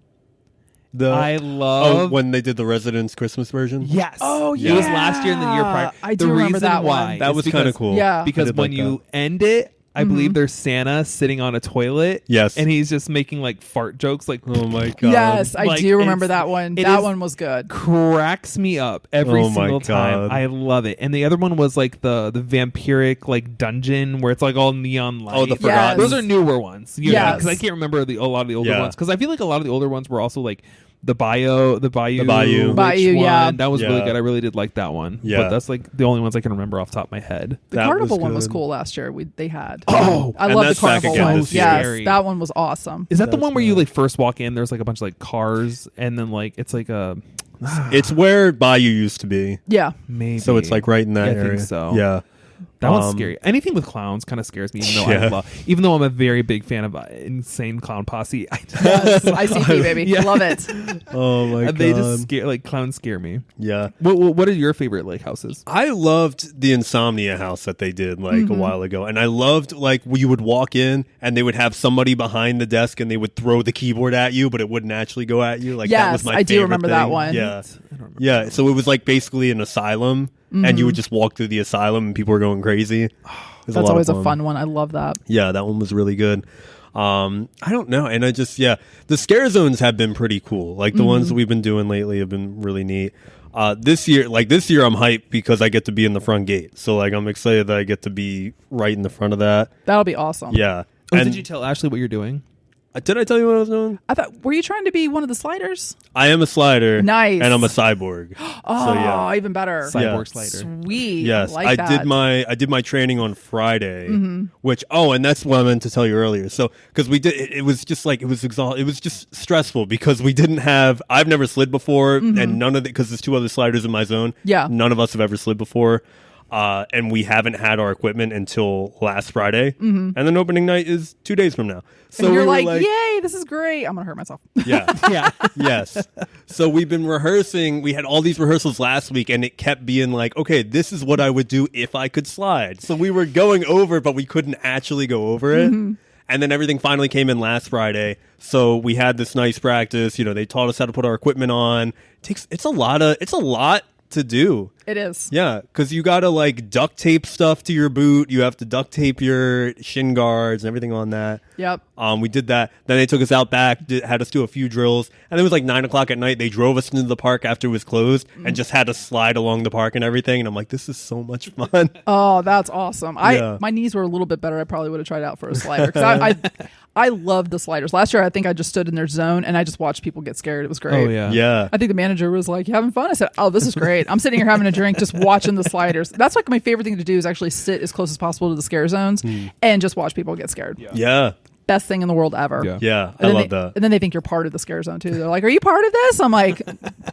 I love when they did the Residence Christmas version. Yes. Oh, It was last year and the year prior. I do the remember reason that why one. That is was kind of because- cool. Yeah. I Because did when like you that. end it, I believe there's Santa sitting on a toilet. Yes. And he's just making like fart jokes, like Oh my God. Yes, I Like, do remember it's- that one. it That is- one was good. cracks me up every Oh my single time. God. I love it. And the other one was like the vampiric like dungeon where it's like all neon light. Oh, the Yes. Forgotten. Those are newer ones. Yes. Because I can't remember a lot of the older Yeah. ones. Because I feel like a lot of the older ones were also like the Bayou Bayou. Witch Bayou, yeah. one. That was really Yeah. good. I really did like that one. Yeah. But that's like the only ones I can remember off the top of my head. The That carnival was one was good. cool last year. They had. Oh, I and love the that's back carnival again one. this year. Yes, Scary. that one was awesome. Is that the That's one where you bad. like first walk in? There's like a bunch of like cars, and then like it's like a It's where Bayou used to be. Yeah. maybe. So it's like right in that I area. think so. Yeah. That one's scary. Anything with clowns kind of scares me, even though I'm a very big fan of Insane Clown Posse. Yes. ICP, baby. Yeah. Love it. Oh my God. They just scare, like clowns scare me. Yeah. What are your favorite like houses? I loved the Insomnia house that they did like a while ago. And I loved like you would walk in and they would have somebody behind the desk and they would throw the keyboard at you, but it wouldn't actually go at you. Like that was Yes, my I do favorite remember that thing. one. Yeah. I don't remember. Yeah. So it was like basically an asylum and you would just walk through the asylum and people were going crazy. It was That's lot always of a fun one. I love that. Yeah, that one was really good. I don't know. And I just, the scare zones have been pretty cool. Like the ones that we've been doing lately have been really neat. This year I'm hyped because I get to be in the front gate. So like, I'm excited that I get to be right in the front of that. That'll be awesome. Yeah. Oh, And did you tell Ashley what you're doing? did I tell you what I was doing? I thought, were you trying to be one of the sliders? I am a slider. Nice. And I'm a cyborg. Oh, So yeah. even better. Cyborg Yeah. slider. Sweet. Yes, like I that. did my training on Friday, which and that's what I meant to tell you earlier. So because we did, it was just like it was just stressful because we didn't have. I've never slid before, and none of it because there's 2 other sliders in my zone. Yeah. none of us have ever slid before. And we haven't had our equipment until last Friday, and then opening night is 2 days from now. So And you're we were like, yay, this is great. I'm going to hurt myself. yeah, Yeah. yes. So we've been rehearsing. We had all these rehearsals last week, and it kept being like, okay, this is what I would do if I could slide. So we were going over, but we couldn't actually go over it. And then everything finally came in last Friday. So we had this nice practice. You know, they taught us how to put our equipment on. It's a lot to do. It is. Yeah, because you got to like duct tape stuff to your boot. You have to duct tape your shin guards and everything on that. Yep. We did that. Then they took us out back, had us do a few drills. And it was like 9 o'clock at night. They drove us into the park after it was closed and just had to slide along the park and everything. And I'm like, this is so much fun. Oh, that's awesome. My knees were a little bit better. I probably would have tried out for a slider. Because I love the sliders. Last year, I think I just stood in their zone and I just watched people get scared. It was great. Oh, yeah. Yeah. I think the manager was like, "You having fun?" I said, "Oh, this is great. I'm sitting here having a drink, just watching the sliders." That's like my favorite thing to do is actually sit as close as possible to the scare zones and just watch people get scared. Yeah. Best thing in the world ever. Yeah. And I then love that. And then they think you're part of the scare zone too. They're like, "Are you part of this?" I'm like,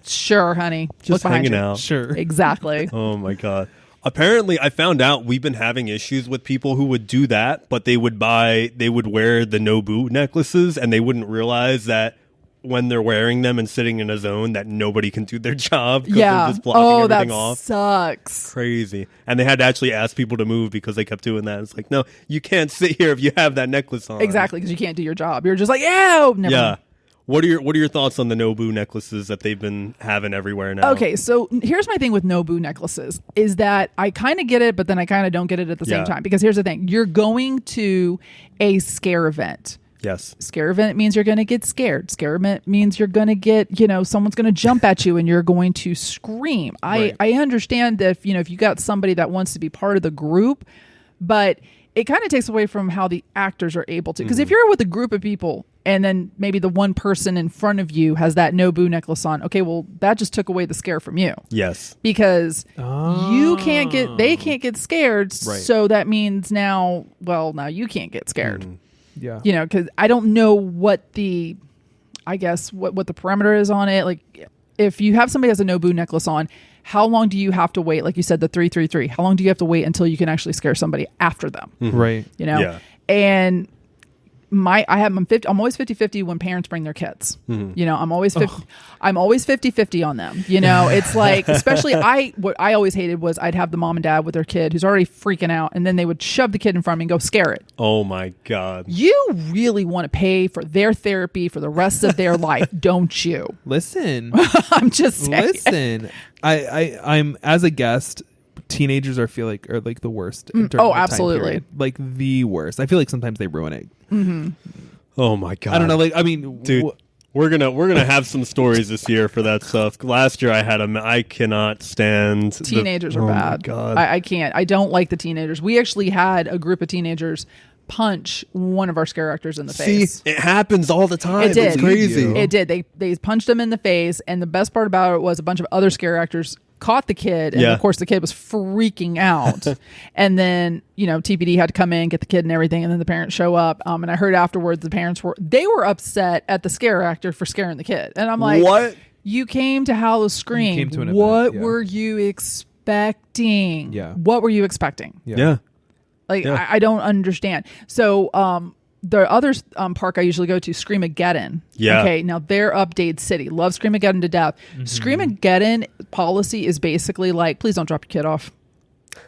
"Sure, honey. Just Look behind hanging you." out. Sure. Exactly. Oh my God. Apparently, I found out we've been having issues with people who would do that, but they would wear the Nobu necklaces and they wouldn't realize that when they're wearing them and sitting in a zone that nobody can do their job because they're just blocking everything off. Sucks. Crazy. And they had to actually ask people to move because they kept doing that. It's like, no, you can't sit here if you have that necklace on. Exactly, because you can't do your job. You're just like, "Yeah, never Yeah. mind." What are your thoughts on the Nobu necklaces that they've been having everywhere now? Okay, so here's my thing with Nobu necklaces is that I kind of get it, but then I kind of don't get it at the same time. Because here's the thing. You're going to a scare event. Yes. Scare event means you're going to get scared. Scare event means you're going to get, someone's going to jump at you and you're going to scream. Right. I understand that if you got somebody that wants to be part of the group, but it kind of takes away from how the actors are able to. Because if you're with a group of people and then maybe the one person in front of you has that Nobu necklace on, okay, well, that just took away the scare from you. Yes. Because they can't get scared. Right. So that means now you can't get scared. Yeah. Because I don't know what the parameter is on it. Like if you have somebody who has a Nobu necklace on, how long do you have to wait? Like you said, the 333. How long do you have to wait until you can actually scare somebody after them? Right. Yeah. And I'm always 50-50 when parents bring their kids. I'm always 50-50 on them. It's like, especially what I always hated was I'd have the mom and dad with their kid who's already freaking out, and then they would shove the kid in front of me and go scare it. Oh my God. You really want to pay for their therapy for the rest of their life, don't you? Listen. I'm just saying. Listen. I'm as a guest, teenagers are like the worst. During Oh, that time absolutely. period. Like the worst. I feel like sometimes they ruin it. Oh my God. I don't know. Like, I mean, dude, we're gonna have some stories this year for that stuff. Last year I cannot stand Teenagers are bad. My God. I can't. I don't like the teenagers. We actually had a group of teenagers punch one of our scare actors in the face. It happens all the time. It did. It's crazy. It did. They punched him in the face, and the best part about it was a bunch of other scare actors caught the kid, and of course the kid was freaking out. And then TPD had to come in, get the kid and everything, and then the parents show up. And I heard afterwards the parents were upset at the scare actor for scaring the kid, and I'm like, what? You came to Hallow Scream. You came to an what event, were you expecting? Yeah. What were you expecting? Yeah. Like I don't understand. So the other park I usually go to, Screamageddon. Yeah. Okay, now they're Update City. Love Screamageddon to death. Screamageddon policy is basically like, please don't drop your kid off.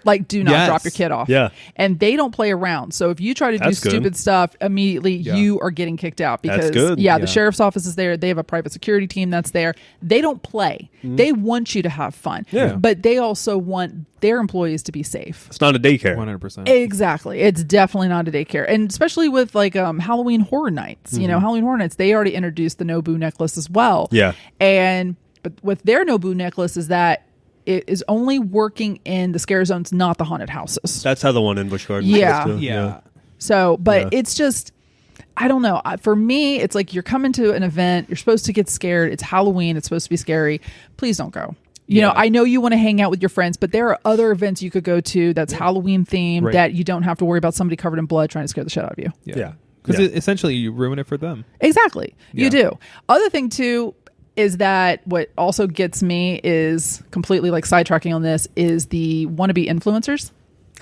Like, do not drop your kid off. Yeah. And they don't play around. So if you try to do stupid stuff, immediately you are getting kicked out. Because, that's good. The sheriff's office is there. They have a private security team that's there. They don't play. They want you to have fun. Yeah. But they also want their employees to be safe. It's not a daycare. 100%. Exactly. It's definitely not a daycare. And especially with like Halloween Horror Nights. Halloween Horror Nights, they already introduced the Nobu necklace as well. Yeah. But with their Nobu necklace is that it is only working in the scare zones, not the haunted houses. That's how the one in Busch Gardens Yeah. was too. Yeah. So, but it's just, I don't know. For me, it's like you're coming to an event, you're supposed to get scared. It's Halloween. It's supposed to be scary. Please don't go. You know, I know you want to hang out with your friends, but there are other events you could go to that's Halloween themed that you don't have to worry about somebody covered in blood trying to scare the shit out of you. Yeah. Because essentially you ruin it for them. Exactly. Yeah. You do. Other thing too is that what also gets me is completely like sidetracking on this is the wannabe influencers.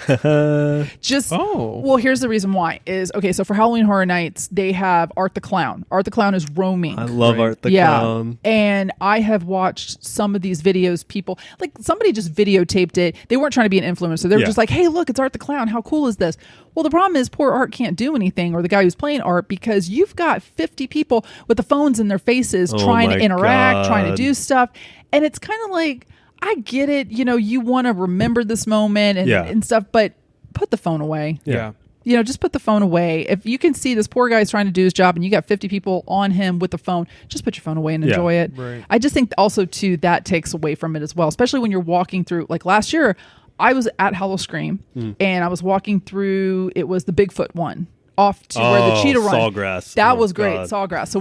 Well, here's the reason why is okay. So for Halloween Horror Nights, they have Art the Clown. Art the Clown is roaming. I love Art the Clown. And I have watched some of these videos. People like somebody just videotaped it. They weren't trying to be an influencer. They were just like, "Hey, look, it's Art the Clown. How cool is this?" Well, the problem is poor Art can't do anything, or the guy who's playing Art, because you've got 50 people with the phones in their faces trying to interact, trying to do stuff, and it's kind of like. I get it. You know, you want to remember this moment and stuff, but put the phone away. Yeah. You know, just put the phone away. If you can see this poor guy's trying to do his job and you got 50 people on him with the phone, just put your phone away and enjoy it. Right. I just think also, too, that takes away from it as well, especially when you're walking through. Like last year, I was at Howl-O-Scream and I was walking through, it was the Bigfoot one. Off to where the cheetah run. Sawgrass. That was great. God. Sawgrass. So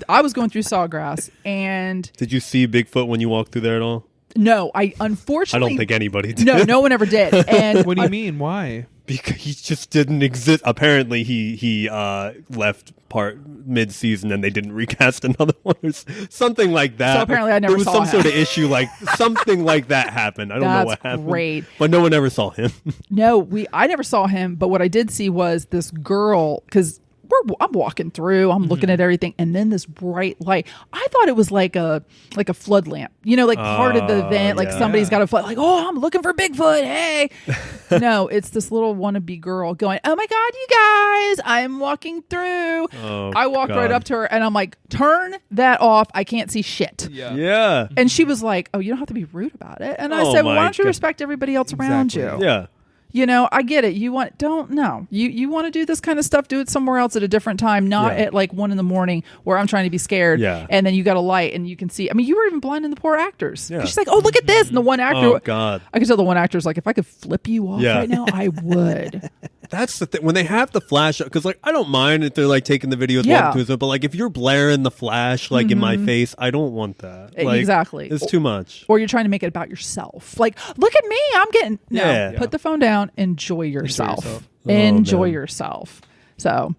I was going through Sawgrass, and did you see Bigfoot when you walked through there at all? No, unfortunately I don't think anybody did. No one ever did. And what do you mean? Why? Because he just didn't exist. Apparently, he left mid-season and they didn't recast another one or something like that. So apparently, I never saw him. There was some sort of issue, like something like that happened. I don't know what happened. Great. But no one ever saw him. No, I never saw him. But what I did see was this girl, because I'm walking through, I'm looking at everything, and then this bright light. I thought it was like a flood lamp, you know, like part of the event, like somebody's got a flood, like, oh, I'm looking for Bigfoot, hey. No, it's this little wannabe girl going, oh my God, you guys, I'm walking through. I walked right up to her and I'm like, turn that off. I can't see shit. Yeah. And she was like, oh, you don't have to be rude about it. And I said, well, why don't you respect everybody else around you? Yeah. You know, I get it. You want to do this kind of stuff, do it somewhere else at a different time, not at like 1 a.m. where I'm trying to be scared. Yeah. And then you got a light and you can see. I mean, you were even blinding the poor actors. Yeah. She's like, oh, look at this. And the one actor. Oh, God. I could tell the one actor's like, if I could flip you off right now, I would. That's the thing. When they have the flash, because like I don't mind if they're like taking the videos walking through it, but like if you're blaring the flash like in my face, I don't want that. Like, exactly. It's too much. Or you're trying to make it about yourself. Like, look at me. I'm getting put the phone down, enjoy yourself. Enjoy yourself. So,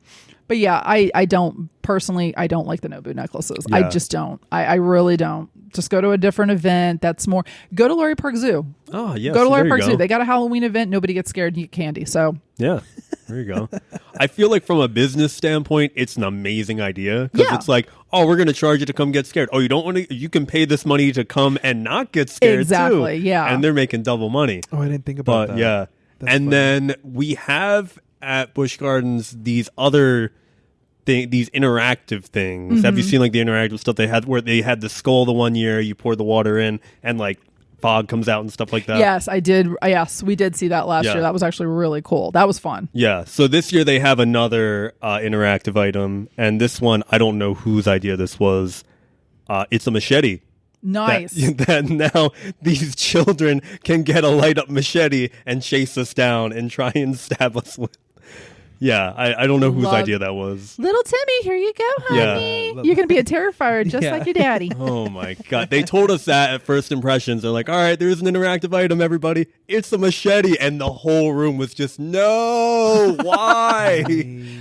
but yeah, I don't personally, I don't like the Nobu necklaces. I just don't. I really don't. Just go to a different event. That's more. Go to Laurie Park Zoo. Oh, yeah. Go to Laurie Park Zoo. They got a Halloween event. Nobody gets scared and you get candy. So, yeah, there you go. I feel like from a business standpoint, it's an amazing idea because it's like, oh, we're going to charge you to come get scared. Oh, you don't want to, you can pay this money to come and not get scared exactly, too. Yeah. And they're making double money. Oh, I didn't think about that. Yeah. That's and funny. then we have at Busch Gardens these other these interactive things. Have you seen like the interactive stuff they had where they had the skull the one year, you pour the water in and like fog comes out and stuff like that? Yes, I did. Yes, we did see that last year. That was actually really cool. That was fun. Yeah. So this year they have another interactive item, and this one, I don't know whose idea this was. It's a machete. Nice. That now these children can get a light up machete and chase us down and try and stab us with. Yeah, I don't know whose idea that was. Little Timmy, here you go, honey. Yeah. You're going to be a Terrifier just like your daddy. Oh, my God. They told us that at first impressions. They're like, all right, there's an interactive item, everybody. It's a machete. And the whole room was just, no, why?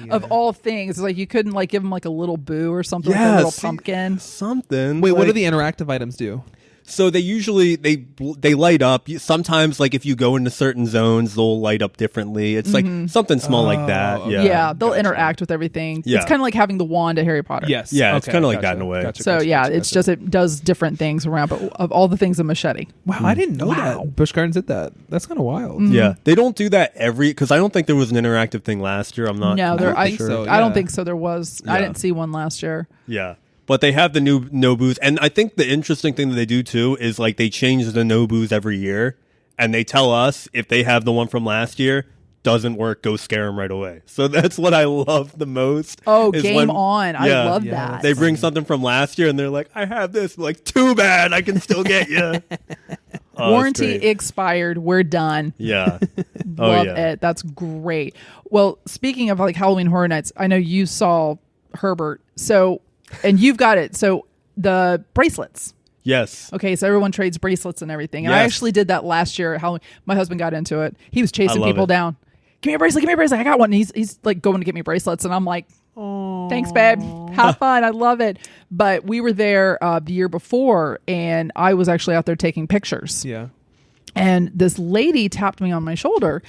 Of all things, it's like you couldn't like give them like a little boo or something, like a little pumpkin. Something. Wait, what do the interactive items do? So they usually they light up. Sometimes, like if you go into certain zones, they'll light up differently. It's like something small like that. Yeah, they'll interact with everything. Yeah. It's kind of like having the wand at Harry Potter. Yes, yeah, it's kind of like that in a way. It's just it does different things around. But of all the things, a machete. Wow, I didn't know that Busch Gardens did that. That's kind of wild. Yeah, they don't do that because I don't think there was an interactive thing last year. I'm not. No, I don't think so. There was. Yeah. I didn't see one last year. Yeah. But they have the new Nobus. And I think the interesting thing that they do, too, is like they change the Nobus every year. And they tell us if they have the one from last year, doesn't work, go scare them right away. So that's what I love the most. Oh, game on. I love that. They bring something from last year and they're like, I have this. I'm like, too bad. I can still get you. Warranty expired. We're done. Yeah. Love it. That's great. Well, speaking of like Halloween Horror Nights, I know you saw Herbert. So... And you've got it. So the bracelets. Yes. Okay, so everyone trades bracelets and everything. And I actually did that last year. My husband got into it. He was chasing people down. Give me a bracelet. Give me a bracelet. I got one. And he's like going to get me bracelets. And I'm like, thanks, babe. Have fun. I love it. But we were there the year before, and I was actually out there taking pictures. Yeah. And this lady tapped me on my shoulder.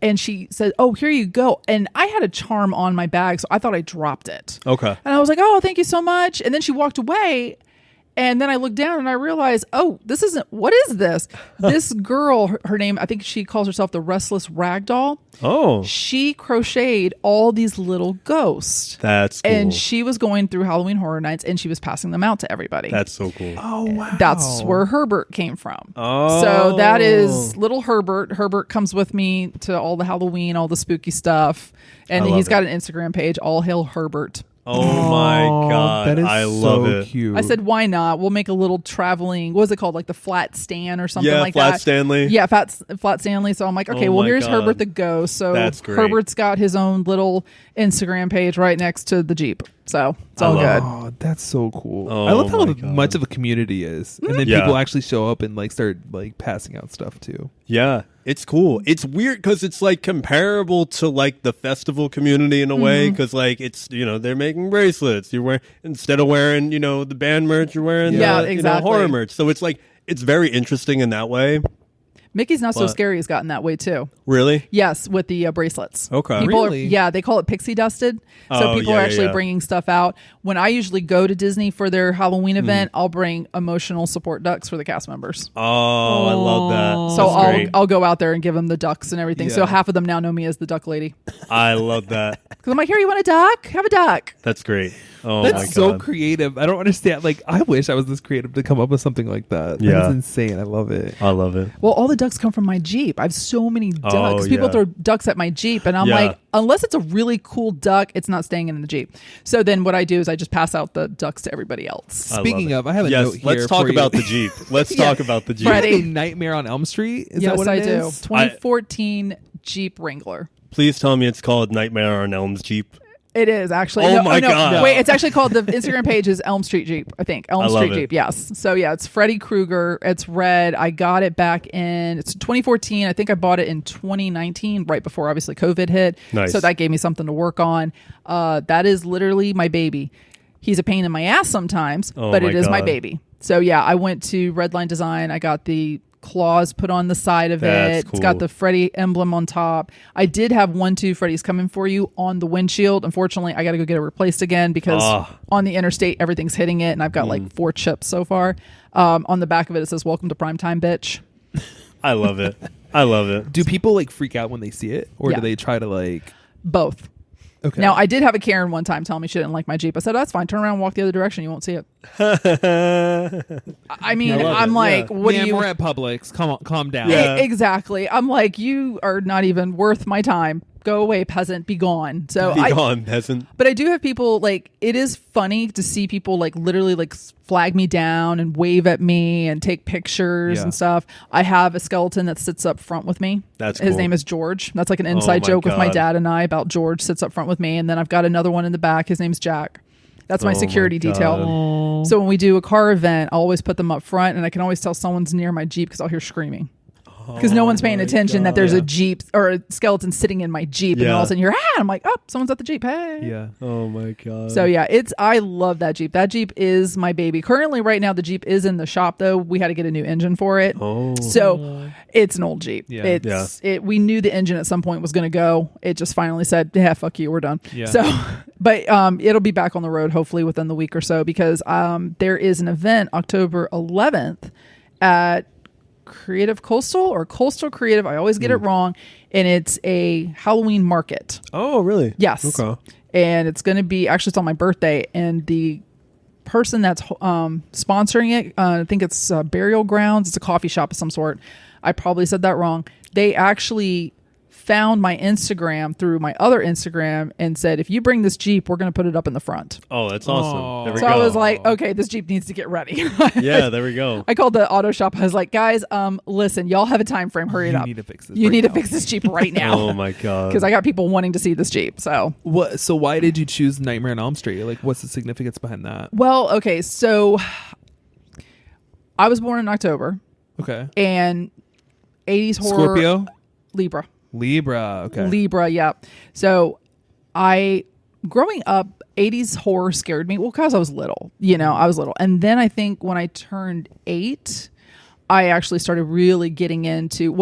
And she said, oh, here you go. And I had a charm on my bag, so I thought I dropped it. Okay. And I was like, oh, thank you so much. And then she walked away. And then I looked down and I realized, oh, what is this? This girl, her name, I think she calls herself the Restless Ragdoll. Oh. She crocheted all these little ghosts. That's cool. And she was going through Halloween Horror Nights and she was passing them out to everybody. That's so cool. Oh, wow. That's where Herbert came from. Oh. So that is little Herbert. Herbert comes with me to all the Halloween, all the spooky stuff. And he's got an Instagram page, All Hail Herbert. Oh my God. That is I love so it. cute. I said, why not? We'll make a little traveling, what was it called? Like the Flat Stan or something like Flat that. Stanley. Yeah, Flat Stanley. So I'm like, okay, Oh well, my here's God. Herbert the Ghost. So That's great. Herbert's got his own little Instagram page right next to the Jeep. So it's all good. Oh, that's so cool. Oh I love how my God. much of a community is. And then Yeah. people actually show up and like start like passing out stuff too. Yeah, it's cool. It's weird because it's like comparable to like the festival community in a way because like it's they're making bracelets. You're wearing instead of wearing the band merch, you're wearing the exactly. horror merch. So it's like it's very interesting in that way. Mickey's Not So But- Scary has gotten that way too. Really? Yes, with the bracelets. Okay. People Really? they call it pixie dusted. So Oh, people yeah, are yeah, actually yeah. bringing stuff out. When I usually go to Disney for their Halloween event, I'll bring emotional support ducks for the cast members. Oh, I love that. So That's great. I'll go out there and give them the ducks and everything. So Yeah. half of them now know me as the duck lady. I love that. Because I'm like, here, you want a duck? Have a duck. That's great. Oh my That's so God. creative. I don't understand. Like, I wish I was this creative to come up with something like that. Yeah. That's insane. I love it. I love it. Well, all the ducks come from my Jeep. I have so many ducks. Oh, People yeah. throw ducks at my Jeep. And I'm Yeah. like, unless it's a really cool duck, it's not staying in the Jeep. So then what I do is I just pass out the ducks to everybody else. I love Speaking it. of, I have a yes, note here. let's talk for about you. the Jeep. Let's talk about the Jeep. You have Freddie. a Nightmare on Elm Street? Is Yes, that what I it do. is? 2014 Jeep Wrangler. Please tell me it's called Nightmare on Elm's Jeep. It is actually. Oh no, my God. No. Wait, it's actually called, the Instagram page is Elm Street Jeep, I think. Elm I love Street it. Jeep, yes. So yeah, it's Freddy Krueger. It's red. I got it back it's 2014. I think I bought it in 2019, right before obviously COVID hit. Nice. So that gave me something to work on. That is literally my baby. He's a pain in my ass sometimes, Oh but my it is my God. baby. So yeah, I went to Redline Design. I got the claws put on the side of That's it. It's got cool. the Freddy emblem on top. I did have 1-2 Freddy's coming for you on the windshield. Unfortunately, I got to go get it replaced again because on the interstate everything's hitting it, and I've got like 4 chips so far. On the back of it, it says "Welcome to Primetime, bitch." I love it. I love it. Do people like freak out when they see it? Or Yeah. do they try to like. Both. Okay. Now, I did have a Karen one time tell me she didn't like my Jeep. I said, "That's fine. Turn around and walk the other direction. You won't see it." I mean, I love I'm it, like, yeah. what Man, do you... we're at Publix. Come on, calm down. Yeah. Exactly. I'm like, you are not even worth my time. Go away, peasant. Be gone. So Be gone, peasant. But I do have people like, it is funny to see people like literally like flag me down and wave at me and take pictures Yeah. and stuff. I have a skeleton that sits up front with me. That's His cool. name is George. That's like an inside my joke with my God. dad and I about George sits up front with me. And then I've got another one in the back. His name's Jack. That's my Oh my security detail. God. So when we do a car event, I'll always put them up front, and I can always tell someone's near my Jeep because I'll hear screaming. Because no one's paying attention that there's a Jeep or a skeleton sitting in my Jeep, and Yeah. all of a sudden you're, I'm like, oh, someone's at the Jeep. Hey. Yeah. Oh my God. So yeah, I love that Jeep. That Jeep is my baby. Currently, right now, the Jeep is in the shop though. We had to get a new engine for it. Oh. So it's an old Jeep. Yeah. We knew the engine at some point was going to go. It just finally said, yeah, fuck you, we're done. Yeah. So, but it'll be back on the road hopefully within the week or so because there is an event October 11th at Creative Coastal or Coastal Creative. I always get it wrong. And it's a Halloween market. Oh, really? Yes. Okay. And it's going to be, actually it's on my birthday, and the person that's sponsoring it, I think it's Burial Grounds. It's a coffee shop of some sort. I probably said that wrong. They actually found my Instagram through my other Instagram and said, if you bring this Jeep, we're going to put it up in the front. Oh, that's awesome. Oh. There we So go. I was like, okay, this Jeep needs to get ready. yeah, there we go. I called the auto shop. I was like, guys, listen, y'all have a time frame. Hurry it You up. need to fix this You right need to now. fix this Jeep right now. Oh my God. Because I got people wanting to see this Jeep. So What? So why did you choose Nightmare on Elm Street? Like, what's the significance behind that? well, okay, so I was born in October, Okay. and 80s horror. Scorpio. Libra. Okay. Libra, yeah. So growing up, 80s horror scared me. Well, because I was little, I was little. And then I think when I turned 8, I actually started really getting into,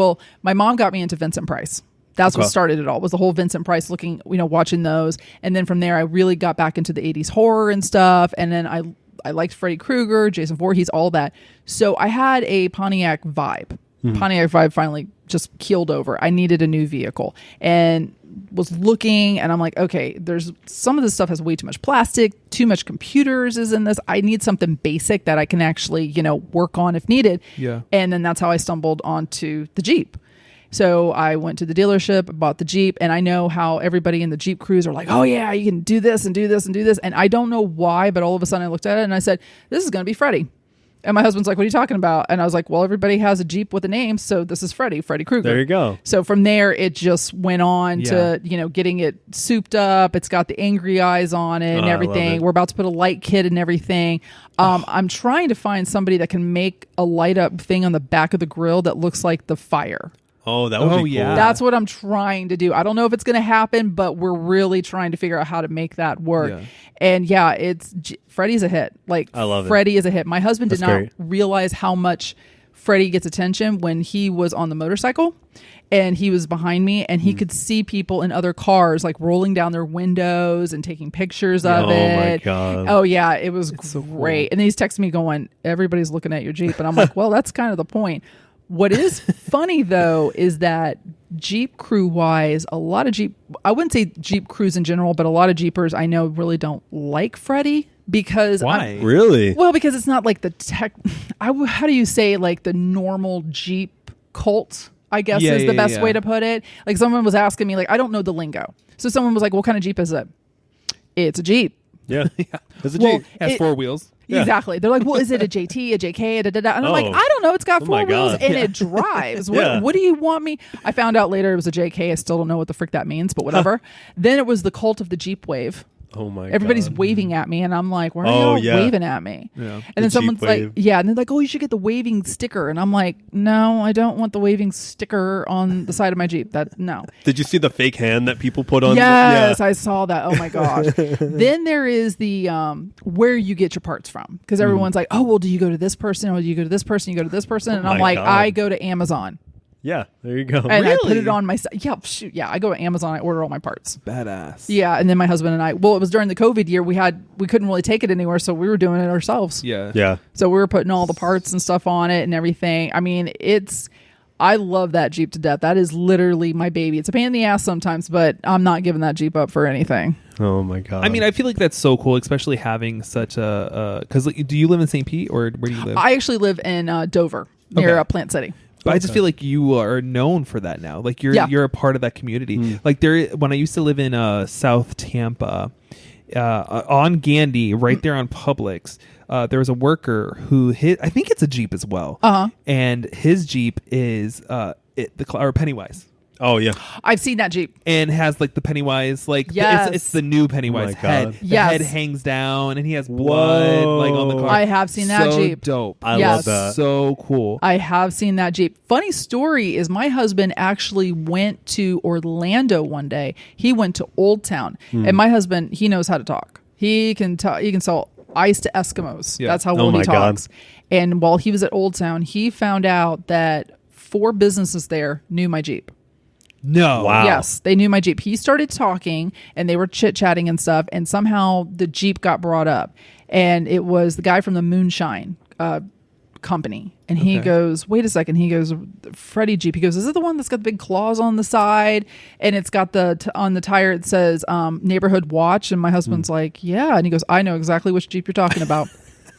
my mom got me into Vincent Price. That's what started it all, was the whole Vincent Price watching those. And then from there, I really got back into the 80s horror and stuff. And then I I liked Freddy Krueger, Jason Voorhees, all that. So I had a Pontiac Vibe. Pontiac Vibe finally just keeled over. I needed a new vehicle and was looking, and I'm like, okay, there's some of this stuff has way too much plastic, too much computers is in this. I need something basic that I can actually, work on if needed. Yeah. And then that's how I stumbled onto the Jeep. So I went to the dealership, bought the Jeep, and I know how everybody in the Jeep crews are like, oh yeah, you can do this and do this and do this. And I don't know why, but all of a sudden I looked at it and I said, this is going to be Freddy. And my husband's like, what are you talking about? And I was like, well, everybody has a Jeep with a name, so this is Freddy Krueger. There you go. So from there, it just went on to, getting it souped up. It's got the angry eyes on it and everything. We're about to put a light kit and everything. I'm trying to find somebody that can make a light up thing on the back of the grill that looks like the fire. Oh, that would be cool. That's what I'm trying to do. I don't know if it's going to happen, but we're really trying to figure out how to make that work. Yeah. And Freddy's a hit. Like, I love Freddy is a hit. My husband did not realize how much Freddy gets attention when he was on the motorcycle and he was behind me and he could see people in other cars like rolling down their windows and taking pictures of it. Oh my God. Oh yeah, it was great. So cool. And then he's texting me going, everybody's looking at your Jeep. And I'm like, well, that's kind of the point. What is funny, though, is that Jeep crew-wise, a lot of I wouldn't say Jeep crews in general, but a lot of Jeepers I know really don't like Freddy because... Why? Really? Well, because it's not like the how do you say, like, the normal Jeep cult, I guess is the best way to put it. Like, someone was asking me, like, I don't know the lingo. So someone was like, what kind of Jeep is it? It's a Jeep. Yeah. It's a Jeep. It has 4 wheels. Yeah. Exactly. They're like, well, is it a JT, a JK, And I'm like, I don't know. It's got 4 wheels and it drives. What do you want me? I found out later it was a JK. I still don't know what the frick that means, but whatever. Then it was the cult of the Jeep wave. Oh my God. Everybody's waving at me and I'm like, why are y'all waving at me? Yeah. And then someone's like, and they're like, oh, you should get the waving sticker. And I'm like, no, I don't want the waving sticker on the side of my Jeep. No. Did you see the fake hand that people put on? Yes, I saw that. Oh my gosh. Then there is the where you get your parts from. Because everyone's like, oh, well, do you go to this person or do you go to this person? You go to this person? And I'm like, I go to Amazon. Yeah, there you go. And I put it on my I go to Amazon, I order all my parts. Badass. Yeah, and then my husband and I, well, it was during the COVID year, we couldn't really take it anywhere, so we were doing it ourselves. Yeah. So we were putting all the parts and stuff on it and everything. I mean, I love that Jeep to death. That is literally my baby. It's a pain in the ass sometimes, but I'm not giving that Jeep up for anything. Oh my God. I mean, I feel like that's so cool, especially having such because do you live in St. Pete or where do you live? I actually live in Dover, near Plant City. But I just feel like you are known for that now. Like you're a part of that community. Like when I used to live in South Tampa, on Gandy, right there on Publix, there was a worker who I think it's a Jeep as well. And his Jeep is Pennywise. Oh yeah, I've seen that Jeep, and has like the Pennywise, like it's the new Pennywise head. The head hangs down, and he has blood like on the car. I have seen that Jeep. Dope. I love that. So cool. I have seen that Jeep. Funny story is my husband actually went to Orlando one day. He went to Old Town, and my husband, he knows how to talk. He can talk. He can sell ice to Eskimos. That's how well he talks. God. And while he was at Old Town, he found out that 4 businesses there knew my Jeep. No. Wow. Yes, they knew my Jeep. He started talking and they were chit-chatting and stuff, and somehow the Jeep got brought up. And it was the guy from the Moonshine company. And he goes, wait a second. He goes, Freddy Jeep. He goes, is it the one that's got the big claws on the side? And it's got on the tire, it says Neighborhood Watch. And my husband's like, yeah. And he goes, I know exactly which Jeep you're talking about.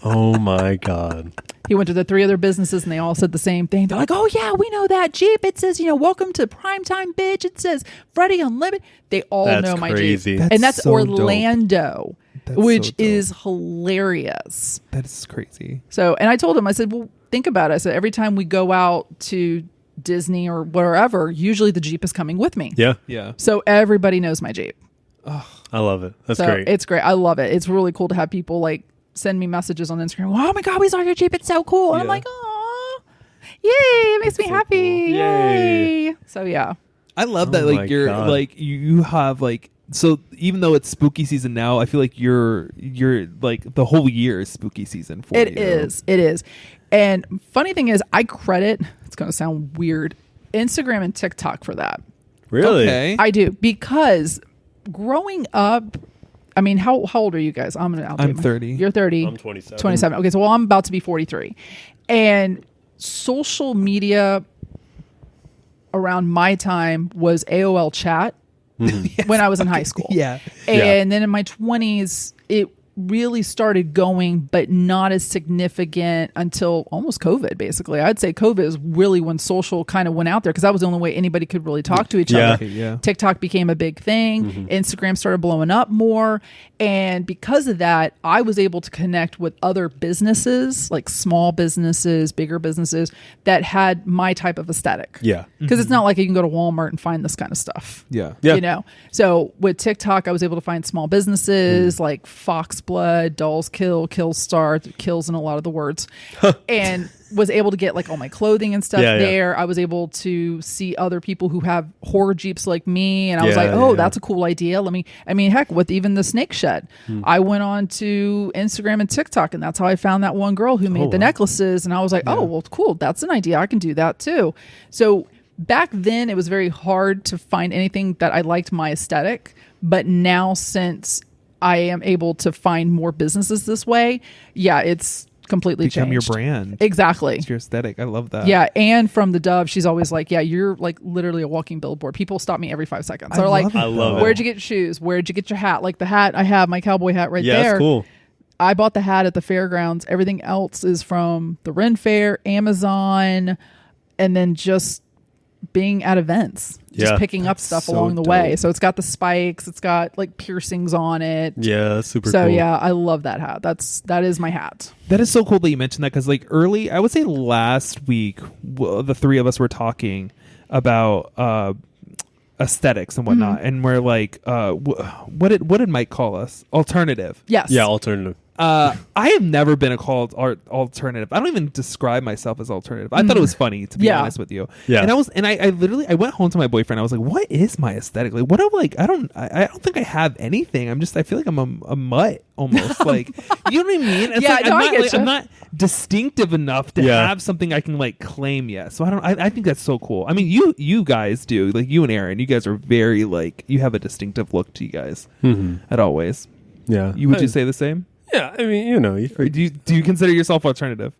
Oh my God. He went to the 3 other businesses and they all said the same thing. They're like, oh yeah, we know that Jeep. It says, welcome to primetime, bitch. It says Freddy Unlimited. They all know my Jeep. And that's so Orlando, which is hilarious. That is crazy. So, and I told him, I said, well, think about it. I said, every time we go out to Disney or wherever, usually the Jeep is coming with me. Yeah. So everybody knows my Jeep. Oh, I love it. That's great. It's great. I love it. It's really cool to have people like send me messages on Instagram. Oh my God, we saw your Jeep. It's so cool. And I'm like, oh, yay. It makes me happy. Cool. Yay. So yeah. I love that. Like you're God. Like you have like, so even though it's spooky season now, I feel like you're like the whole year is spooky season for you. It is. And funny thing is it's going to sound weird, Instagram and TikTok for that. Really? Okay. I do, because growing up, I mean, how old are you guys? I'm 30. You're 30. I'm 27. 27. Okay, so I'm about to be 43. And social media around my time was AOL chat when I was in high school. Yeah. And then in my 20s, it really started going, but not as significant until almost COVID, basically. I'd say COVID is really when social kind of went out there, because that was the only way anybody could really talk to each other. Yeah. TikTok became a big thing. Instagram started blowing up more. And because of that, I was able to connect with other businesses, like small businesses, bigger businesses that had my type of aesthetic. Yeah. Because it's not like you can go to Walmart and find this kind of stuff. Yeah. You know? So with TikTok, I was able to find small businesses like Foxblood, Dolls Kill, Killstar, kills in a lot of the words, and was able to get like all my clothing and stuff there. I was able to see other people who have horror Jeeps like me, and I was like, oh, that's a cool idea. Heck, with even the snake shed, I went on to Instagram and TikTok, and that's how I found that one girl who made the necklaces, and I was like, oh, well, cool, that's an idea. I can do that too. So back then, it was very hard to find anything that I liked my aesthetic, but now since I am able to find more businesses this way, it's completely Become changed. your brand. Exactly. It's your aesthetic. I love that. Yeah, and from the Dove, she's always like, yeah, you're like literally a walking billboard. People stop me every 5 seconds. They're like, I love it. Where'd you get your shoes? Where'd you get your hat? Like the hat I have, my cowboy hat right there. Yeah, that's cool. I bought the hat at the fairgrounds. Everything else is from the Ren Fair, Amazon, and then just being at events, just picking up stuff so along the dope. way. So it's got the spikes, it's got like piercings on it. Yeah, that's super So cool. yeah, I love that hat. That is my hat. That is so cool that you mentioned that, because like early, I would say last week, the three of us were talking about aesthetics and whatnot, and we're like, what did Mike call us? Alternative. Yes. Yeah, alternative. I have never been called alternative. I don't even describe myself as alternative. I thought it was funny, to be honest with you. Yeah. And I literally went home to my boyfriend. I was like, what is my aesthetic? Like, what am like? I don't think I have anything. I feel like I'm a mutt almost. Like, you know what I mean? It's like, I'm not distinctive enough to have something I can like claim yet. So I think that's so cool. I mean, you guys do, like you and Aaron, you guys are very like, you have a distinctive look to you guys at always. Yeah. Would you say the same? Yeah, I mean, you know, Do you consider yourself alternative?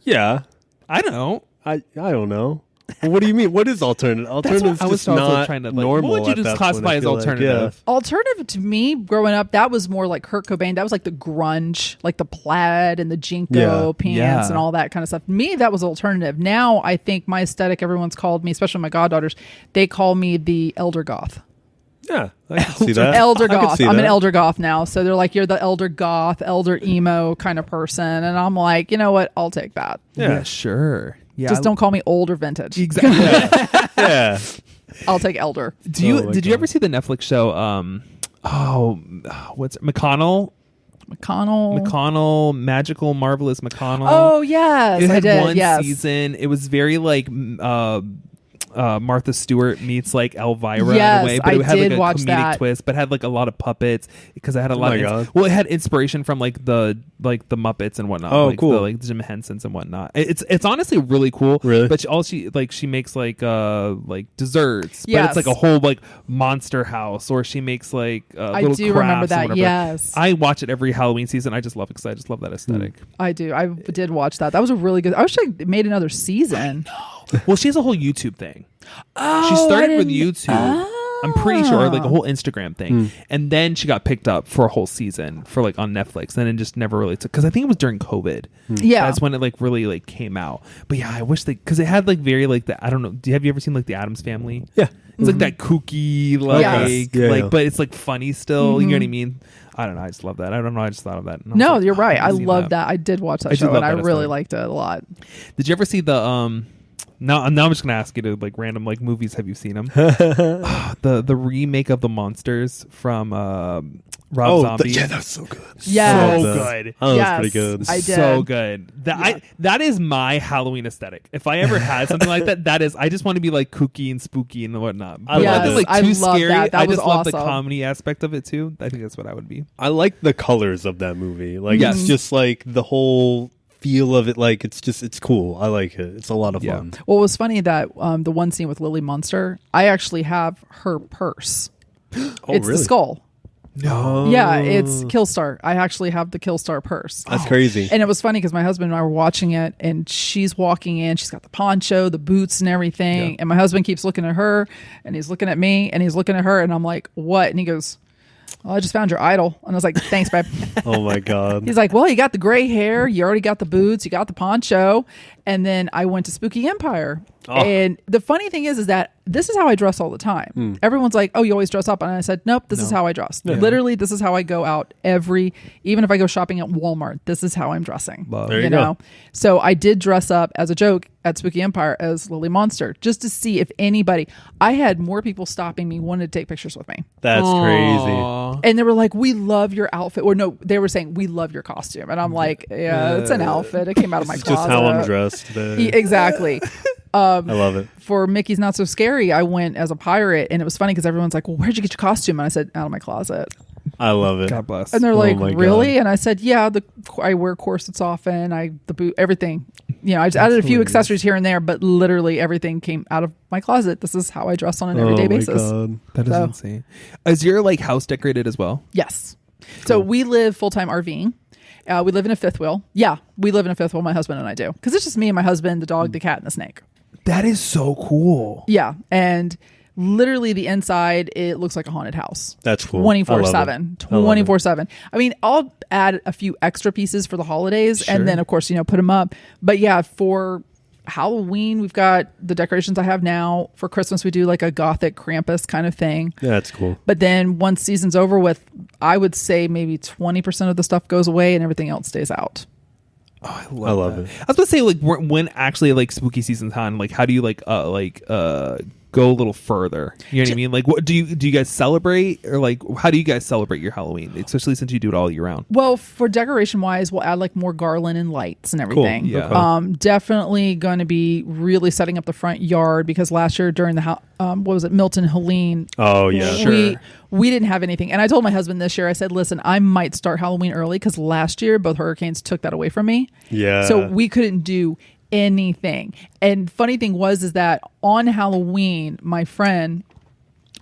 yeah. I don't. I don't know. Well, what do you mean? What is alternative? Alternative I was is just also not trying to, like, normal. what would you at just that classify point, I as feel alternative? Alternative to me, growing up, that was more like Kurt Cobain. That was like the grunge, like the plaid and the Jinko pants and all that kind of stuff. Me, that was alternative. Now, I think my aesthetic, everyone's called me, especially my goddaughters, they call me the elder goth. Yeah, I can see that. Elder I can goth. see I'm an that. elder goth now. So they're like, you're the elder goth, elder emo kind of person. And I'm like, you know what? I'll take that. Yeah, sure. Yeah, Just don't call me old or vintage. Exactly. Yeah. I'll take elder. Did you ever see the Netflix show? What's it? McConnell, Magical Marvelous McConnell. Oh, yes. It I had did. one Yes. season. It was very like Martha Stewart meets like Elvira in Yes, a way, but I it had like did a watch comedic that. twist, but had like a lot of puppets because it had a lot my of God. well, it had inspiration from like the Muppets and whatnot. Oh, like cool. the, like Jim Henson's and whatnot. It's honestly really cool. Really? But she makes like desserts, but Yes. it's like a whole like monster house, or she makes like I little do remember crafts and that. whatever. Yes. I watch it every Halloween season. I just love it because I just love that aesthetic. I do. I did watch that. That was a really good. I wish they made another season. Well, she has a whole YouTube thing. Oh, She I started with didn't- YouTube. I'm pretty sure, like a whole Instagram thing, and then she got picked up for a whole season for like on Netflix. And it just never really took, because I think it was during COVID. Yeah. That's when it like really like came out. But yeah, I wish because it had like very like I don't know. Have you ever seen like the Addams Family? Yeah. It's like that kooky like Yes. Yeah, like, yeah. but it's like funny still. You know what I mean? I don't know. I just love that. I don't know. I just thought of that. And I was No, like, you're right. I seen love that. I did watch that I did show, love and I that really aesthetic. liked it a lot. Did you ever see the Now I'm just gonna ask you to like random like movies. Have you seen them? the remake of the Monsters from Rob Zombie. yeah, that's so good. Yes. So good. Oh, Yes, that's pretty good. I did. So good. That is my Halloween aesthetic. If I ever had something like that, that is. I just want to be like kooky and spooky and whatnot. I love Nothing, it. like I too love scary. that. That I was just love the awesome. comedy aspect of it too. I think that's what I would be. I like the colors of that movie. Like, Yes. it's just like the whole feel of it. Like, it's cool. I like it. It's a lot of Yeah. fun. Well, it was funny that the one scene with Lily Munster, I actually have her purse. Oh, It's really? the skull. No. Yeah, it's Killstar. I actually have the Killstar purse. That's crazy. And it was funny because my husband and I were watching it, and she's walking in. She's got the poncho, the boots, and everything. Yeah. And my husband keeps looking at her, and he's looking at me, and he's looking at her, and I'm like, "What?" And he goes, "Oh, I just found your idol." And I was like, "Thanks, babe." Oh my God. He's like, "Well, you got the gray hair, you already got the boots, you got the poncho." And then I went to Spooky Empire. Oh. And the funny thing is that this is how I dress all the time. Everyone's like, "Oh, you always dress up." And I said, "Nope, this is how I dress." Yeah. Literally, this is how I go out even if I go shopping at Walmart, this is how I'm dressing. Love. There you know? go. So I did dress up as a joke at Spooky Empire as Lily Monster, just to see if anybody, I had more people stopping me, wanted to take pictures with me. That's crazy. Aw. And they were like, "We love your outfit." Or no, they were saying, "We love your costume." And I'm like, "Yeah, it's an outfit. It came out of my It's closet." just how I'm dressed today. Exactly. I love it. For Mickey's Not So Scary, I went as a pirate, and it was funny because everyone's like, "Well, where'd you get your costume?" And I said, "Out of my closet." I love it. God bless. And they're Oh like, my God. "Really?" And I said, "Yeah, I wear corsets often. The boot, everything. You know, I just added a few hilarious. accessories here and there, but literally everything came out of my closet. This is how I dress on an everyday basis." God. That is So- insane. Is your like house decorated as well? Yes. So we live full-time RVing. We live in a fifth wheel. Yeah, we live in a fifth wheel. My husband and I do, because it's just me and my husband, the dog, the cat, and the snake. That is so cool. Yeah, and literally the inside, it looks like a haunted house. That's cool. 24/7. I love it. 24/7. I mean, I'll add a few extra pieces for the holidays, Sure. and then of course, put them up. But yeah, for Halloween, we've got the decorations I have now. For Christmas, we do like a Gothic Krampus kind of thing. Yeah, that's cool. But then once season's over with, I would say maybe 20% of the stuff goes away and everything else stays out. Oh, I I love that. it. I was about to say, like, when actually like spooky season's on, like, how do you go a little further? You know what I mean? Like, what do you guys celebrate, or like, how do you guys celebrate your Halloween, especially since you do it all year round? Well, for decoration wise, we'll add like more garland and lights and everything. Yeah. Okay. Definitely going to be really setting up the front yard, because last year during the what was it, Milton Helene? Oh yeah. Sure. We didn't have anything, and I told my husband this year. I said, "Listen, I might start Halloween early because last year both hurricanes took that away from me. Yeah. So we couldn't do anything." And funny thing is that on Halloween, my friend,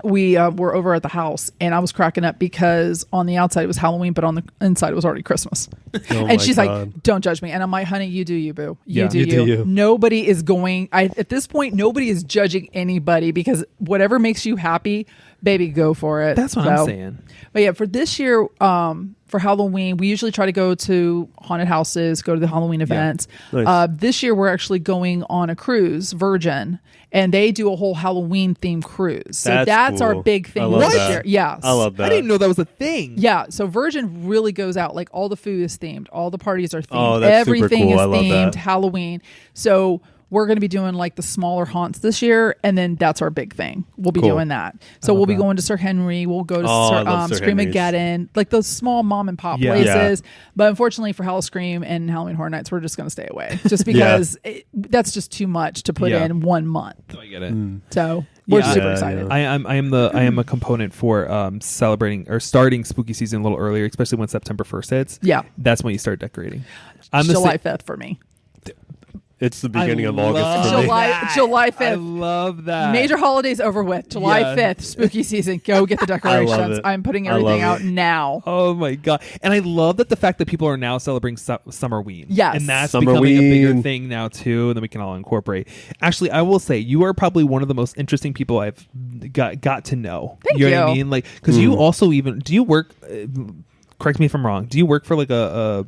we were over at the house, and I was cracking up because on the outside it was Halloween, but on the inside it was already Christmas. Oh my And she's God. like, "Don't judge me." And I'm like, "Honey, you do you, boo. You Yeah. do You do you. Nobody is going. At this point, nobody is judging anybody, because whatever makes you happy, baby, go for it." That's what I'm saying. But yeah, for this year, for Halloween, we usually try to go to haunted houses, go to the Halloween events. Nice. This year, we're actually going on a cruise, Virgin, and they do a whole Halloween themed cruise. So that's our cool. big I thing love this that. year. Yes. I love that. I didn't know that was a thing. Yeah, so Virgin really goes out. Like, all the food is themed, all the parties are themed, Oh, that's super everything cool. is I love themed that. Halloween. So we're going to be doing like the smaller haunts this year, and then that's our big thing. We'll be Cool. doing that. So we'll be going to Sir Henry. We'll go to I love Sir Henry's. Screamageddon, like those small mom and pop Yeah. places. But unfortunately for Halloween and Halloween Horror Nights, we're just going to stay away, just because that's just too much to put Yeah. in 1 month. Oh, I get it. So we're Yeah. super Yeah, excited. yeah. I am a component for celebrating or starting spooky season a little earlier, especially when September 1st hits. Yeah. That's when you start decorating. I'm the July sa- 5th for me. It's the beginning of August love for me. July that. 5th. I love that. Major holidays over with. July Yeah. 5th, spooky season. Go get the decorations. it. I'm putting I love everything out it. now. Oh my god! And I love that the fact that people are now celebrating Summerween. Yes. and that's becoming a bigger Summerween. thing now too. And then we can all incorporate. Actually, I will say you are probably one of the most interesting people I've got to know. Thank you know what I you. mean? Like, because you also even do you work? Correct me if I'm wrong. Do you work for like a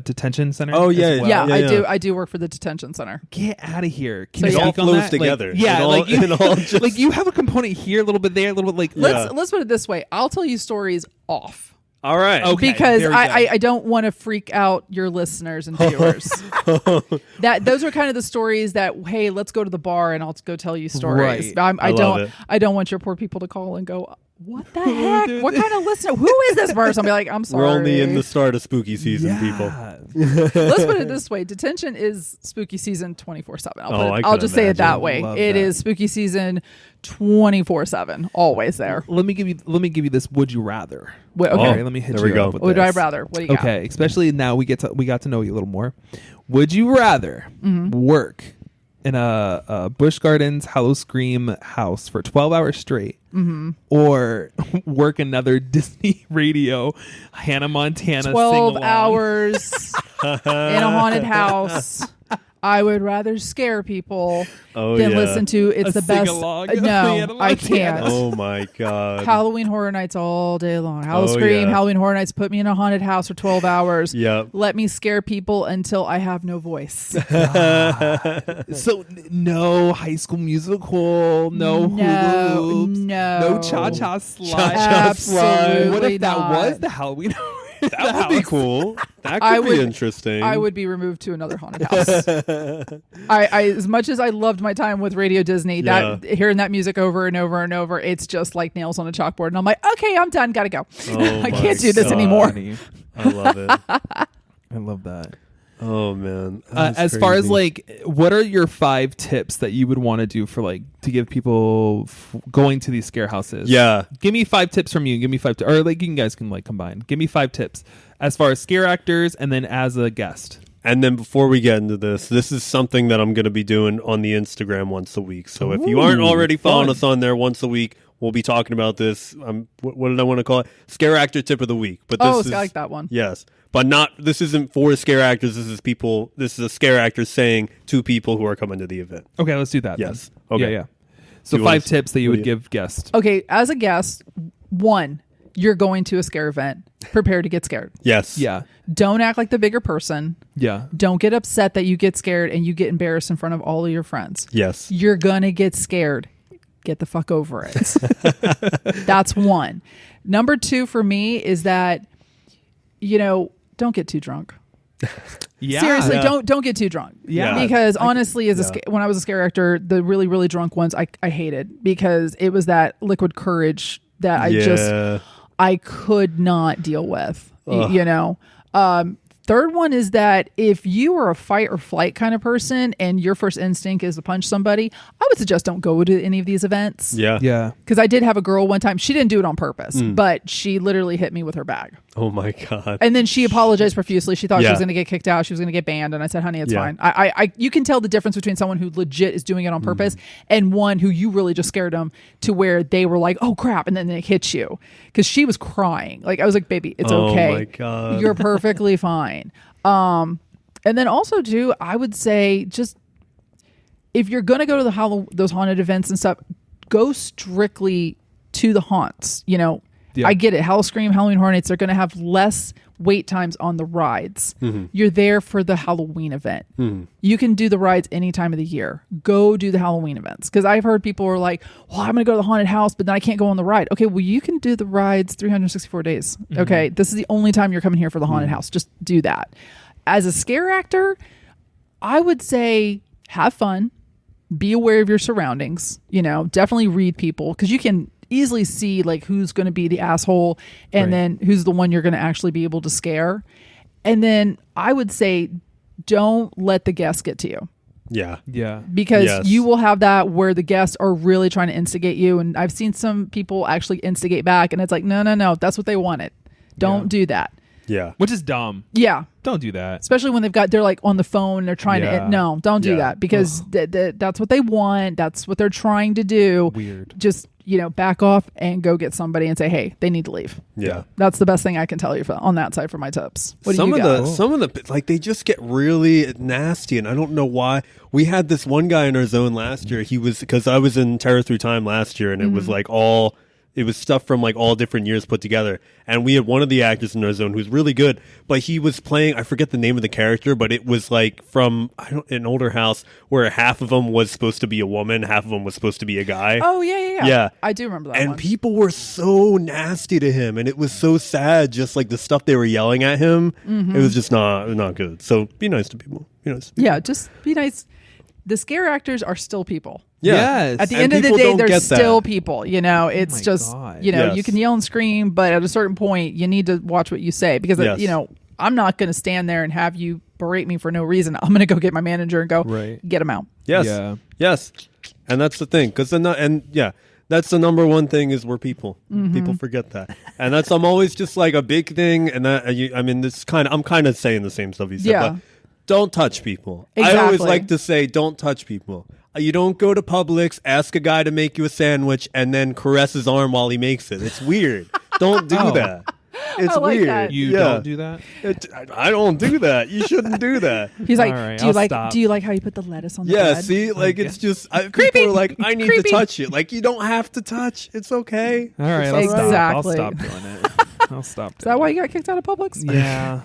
detention center? Oh, as yeah, well? Yeah, yeah. I do. I do work for the detention center. Get out of here! Can So you yeah. speak It on all that? flows Like, together. yeah, It all- like you, it all just- like you have a component here, a little bit there, a little bit like. Let's put it this way. I'll tell you stories off. All right. Okay. Because there we go. I don't want to freak out your listeners and viewers. Those are kind of the stories that, hey, let's go to the bar and I'll go tell you stories. Right. I love don't it. I don't want your poor people to call and go, "What the heck? What kind of listener? Who is this person?" I'll be like, "I'm sorry." We're only in the start of spooky season, people. Let's put it this way: detention is spooky season 24/7. I'll just say it that way. Love It that. is spooky season 24/7, always there. Let me give you this. Would you rather? Wait, Oh, okay. Let me hit there we you go. up with Would I this. rather? What do you got? Okay, especially now we got to know you a little more. Would you rather Mm-hmm. work a Busch Gardens Hallow Scream house for 12 hours straight, or work another Disney radio Hannah Montana 12 sing-along. hours in a haunted house. I would rather scare people than listen to It's the Best. No, I can't. Oh my God. Halloween Horror Nights all day long. Halloween Horror Nights, put me in a haunted house for 12 hours. Yep. Let me scare people until I have no voice. So no High School Musical, no Hulu, no Cha-Cha Slide. Absolutely What if that not. was the Halloween? That would be cool. That could be interesting. I would be removed to another haunted house. I as much as I loved my time with Radio Disney, that hearing that music over and over and over, it's just like nails on a chalkboard. And I'm like, okay, I'm done. Gotta go. I can't do this anymore. I love it. I love that. Oh man. As far as like, what are your 5 tips that you would want to do for like to give people going to these scare houses? Yeah. Give me 5 tips from you. Give me 5 or like you guys can like combine. Give me 5 tips as far as scare actors and then as a guest. And then before we get into this is something that I'm going to be doing on the Instagram once a week. So if you aren't already following us on there once a week, we'll be talking about this. What did I want to call it? Scare actor tip of the week. But this is, I like that one. Yes. But this isn't for scare actors. This is a scare actor saying to people who are coming to the event. Okay, let's do that. Yes. Then. Okay. Yeah. So 5 tips that you would give guests. Okay, as a guest, 1, you're going to a scare event. Prepare to get scared. Yes. Yeah. Don't act like the bigger person. Yeah. Don't get upset that you get scared and you get embarrassed in front of all of your friends. Yes. You're gonna get scared. Get the fuck over it. That's 1. Number 2 for me is that, don't get too drunk. Yeah. Seriously, don't get too drunk. Yeah. Because honestly, when I was a scare actor, the really, really drunk ones I hated because it was that liquid courage that I could not deal with. Third one is that if you are a fight or flight kind of person and your first instinct is to punch somebody, I would suggest don't go to any of these events. Yeah. Yeah. Because I did have a girl one time. She didn't do it on purpose, but she literally hit me with her bag. Oh my God. And then she apologized profusely. She thought she was going to get kicked out. She was going to get banned. And I said, honey, it's fine. You can tell the difference between someone who legit is doing it on purpose and one who you really just scared them to where they were like, oh crap. And then they hit you. Because she was crying. Like, I was like, baby, it's okay. Oh my God. You're perfectly fine. And then also too, I would say just if you're going to go to those haunted events and stuff, go strictly to the haunts. I get it. Halloween Horror Nights, they're going to have less wait times on the rides. You're there for the Halloween event. You can do the rides any time of the year. Go do the Halloween events. Because I've heard people are like, well, I'm going to go to the haunted house, but then I can't go on the ride. Okay, well, you can do the rides 364 days. Okay, this is the only time you're coming here for the haunted house. Just do that. As a scare actor, I would say have fun. Be aware of your surroundings. Definitely read people because you can easily see like who's going to be the asshole and then who's the one you're going to actually be able to scare. And then I would say don't let the guests get to you. Yeah. Yeah. Because you will have that where the guests are really trying to instigate you. And I've seen some people actually instigate back and it's like, no. That's what they wanted. Don't do that. Yeah. Which is dumb. Yeah. Don't do that. Especially when they're like on the phone. They're trying to. No, don't do that because that's what they want. That's what they're trying to do. Weird. Just, back off and go get somebody and say, hey, they need to leave. Yeah. That's the best thing I can tell you on that side for my tips. What do some you of got? some of the like they just get really nasty and I don't know why. We had this one guy in our zone last year. He was because I was in Terror Through Time last year and it was like it was stuff from like all different years put together. And we had one of the actors in our zone who's really good, but he was playing, I forget the name of the character, but it was like from an older house where half of them was supposed to be a woman, half of them was supposed to be a guy. Oh, yeah. Yeah. I do remember that and one. people were so nasty to him and it was so sad, just like the stuff they were yelling at him. It was just not good. So be nice to people. Yeah, just be nice. The scare actors are still people. Yeah. Yes. At the end of the day, they're still people. It's just, God. you can yell and scream, but at a certain point, you need to watch what you say because, I'm not going to stand there and have you berate me for no reason. I'm going to go get my manager and go, get him out. Yes. Yeah. Yes. And that's the thing. That's the number one thing is we're people. People forget that. And I'm always just like a big thing. And I'm kind of saying the same stuff you said. Yeah. But don't touch people. Exactly. I always like to say, don't touch people. You don't go to Publix, ask a guy to make you a sandwich, and then caress his arm while he makes it. It's weird. Don't do that. It's I like weird. that. You don't do that? I don't do that. You shouldn't do that. He's like, All right, do you like how you put the lettuce on the Yeah, bread? see, like it's just Creepy. people are like, I need Creepy. to touch it. Like you don't have to touch. It's okay. All right, I'll Exactly. stop doing it. I'll stop. Is that why you got kicked out of Publix? Yeah.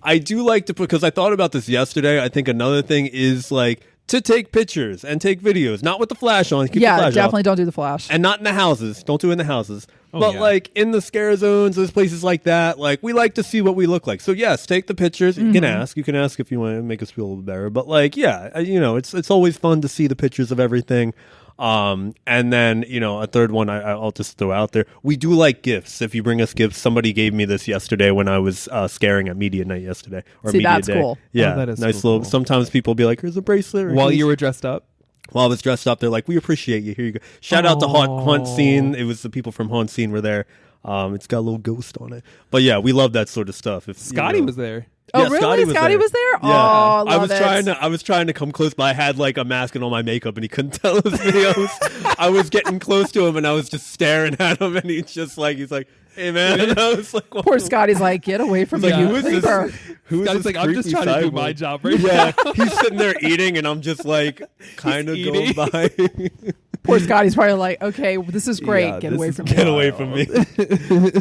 I do like to put, because I thought about this yesterday. I think another thing is like to take pictures and take videos, not with the flash on. Keep the Yeah, flash definitely off. don't do the flash. And not in the houses. Don't do it in the houses. But yeah. like in the scare zones, those places like that, like we like to see what we look like. So yes, take the pictures. You can ask. You can ask if you want to make us feel a little better. But like, yeah, it's always fun to see the pictures of everything. And then, a third one I'll just throw out there. We do like gifts. If you bring us gifts, somebody gave me this yesterday when I was scaring at media night yesterday. Or See, media that's day. cool. Yeah, Oh, that is nice so little. cool. Sometimes people be like, "Here's a bracelet." Or While here's- you were dressed up? while I was dressed up, they're like, "We appreciate you. Here you go." Shout out to Haunt Scene. It was the people from Haunt Scene were there. It's got a little ghost on it. But yeah, we love that sort of stuff. If Scotty was there. Oh, Yeah, really? Scotty was there? Yeah. Oh, I love I was trying to come close, but I had like a mask and all my makeup, and he couldn't tell it was videos. I was getting close to him, and I was just staring at him, and he's like, "Hey man," and I was like, Poor Scotty's like, get away from Like, me, who is this? creeper. Who is Scotty's this like, I'm just creepy trying to do cyborg? my job right Yeah, he's sitting there eating, and I'm just like, kind of going eating. by. Poor Scotty's probably like, okay, this is great. Yeah, Get this away is from Get me. away from me.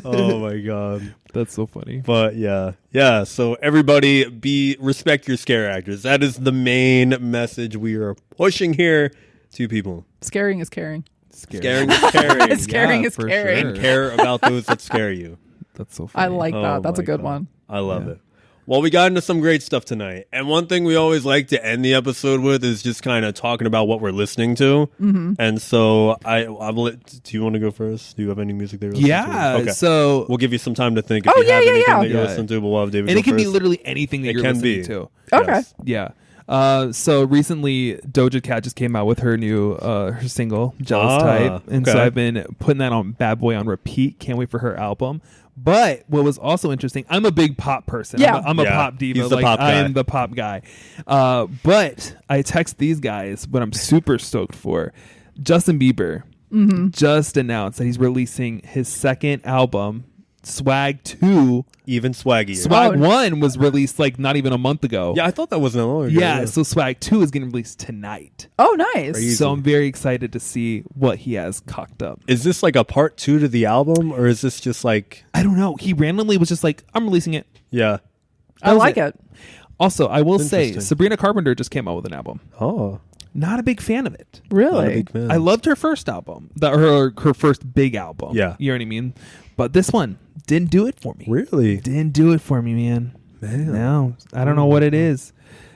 Oh my god. That's so funny. But yeah. So everybody, respect your scare actors. That is the main message we are pushing here to people. Scaring is caring. Scaring is caring. Scaring is for caring. And care about those that scare you. That's so funny. I like Oh that. That's a my good God. one. I love it. Well, we got into some great stuff tonight. And one thing we always like to end the episode with is just kind of talking about what we're listening to. Mm-hmm. And so do you want to go first? Do you have any music there? Yeah. Okay. So, We'll give you some time to think if Oh, you yeah, have yeah, anything yeah. that you're Yeah. listening to, but we'll have David and go it can be first. literally anything that It you're can listening be. to. Okay. Yes. Yeah. So recently, Doja Cat just came out with her new her single "Jealous Type," and so okay. I've been putting that on Bad Boy on repeat. Can't wait for her album. But what was also interesting, I'm a big pop person. Yeah. I'm a Yeah, pop diva. he's the Like pop I guy. am the pop guy. But I text these guys what I'm super stoked for. Justin Bieber just announced that he's releasing his second album, Swag 2. Even swaggier. Swag Oh. 1 was released like not even a month ago. Yeah, I thought that wasn't that long ago. Yeah, so Swag 2 is getting released tonight. Oh, nice. Crazy. So I'm very excited to see what he has cocked up. Is this like a part 2 to the album, or is this just like, I don't know. He randomly was just like, I'm releasing it. yeah? I like it. Also, I will say, Interesting. Sabrina Carpenter just came out with an album. Oh, Not a big fan of it. not a Really? big fan. I loved her first album, her first big album. Yeah. You know what I mean? But this one didn't do it for me. Really? Didn't do it for me, man. Man. No, I don't know what it is.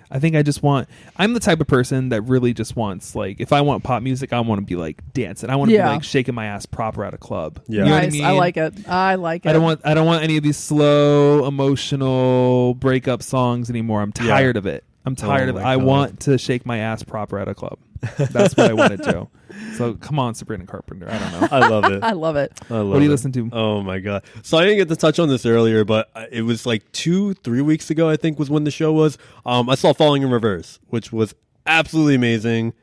I think I'm the type of person that really just wants, like, if I want pop music, I want to be like dancing. I want to Yeah. be like shaking my ass proper at a club. Yeah. You know what Nice. I mean? I like it. I like it. I don't want any of these slow, emotional breakup songs anymore. I'm tired of it. I'm tired of it. my I God. want to shake my ass proper at a club. That's what I want to do. So come on, Sabrina Carpenter. I don't know. I love it. I love it. I love What do you it. listen to? Oh my god! So I didn't get to touch on this earlier, but it was like 2-3 weeks ago, I think, was when the show was. I saw Falling in Reverse, which was absolutely amazing.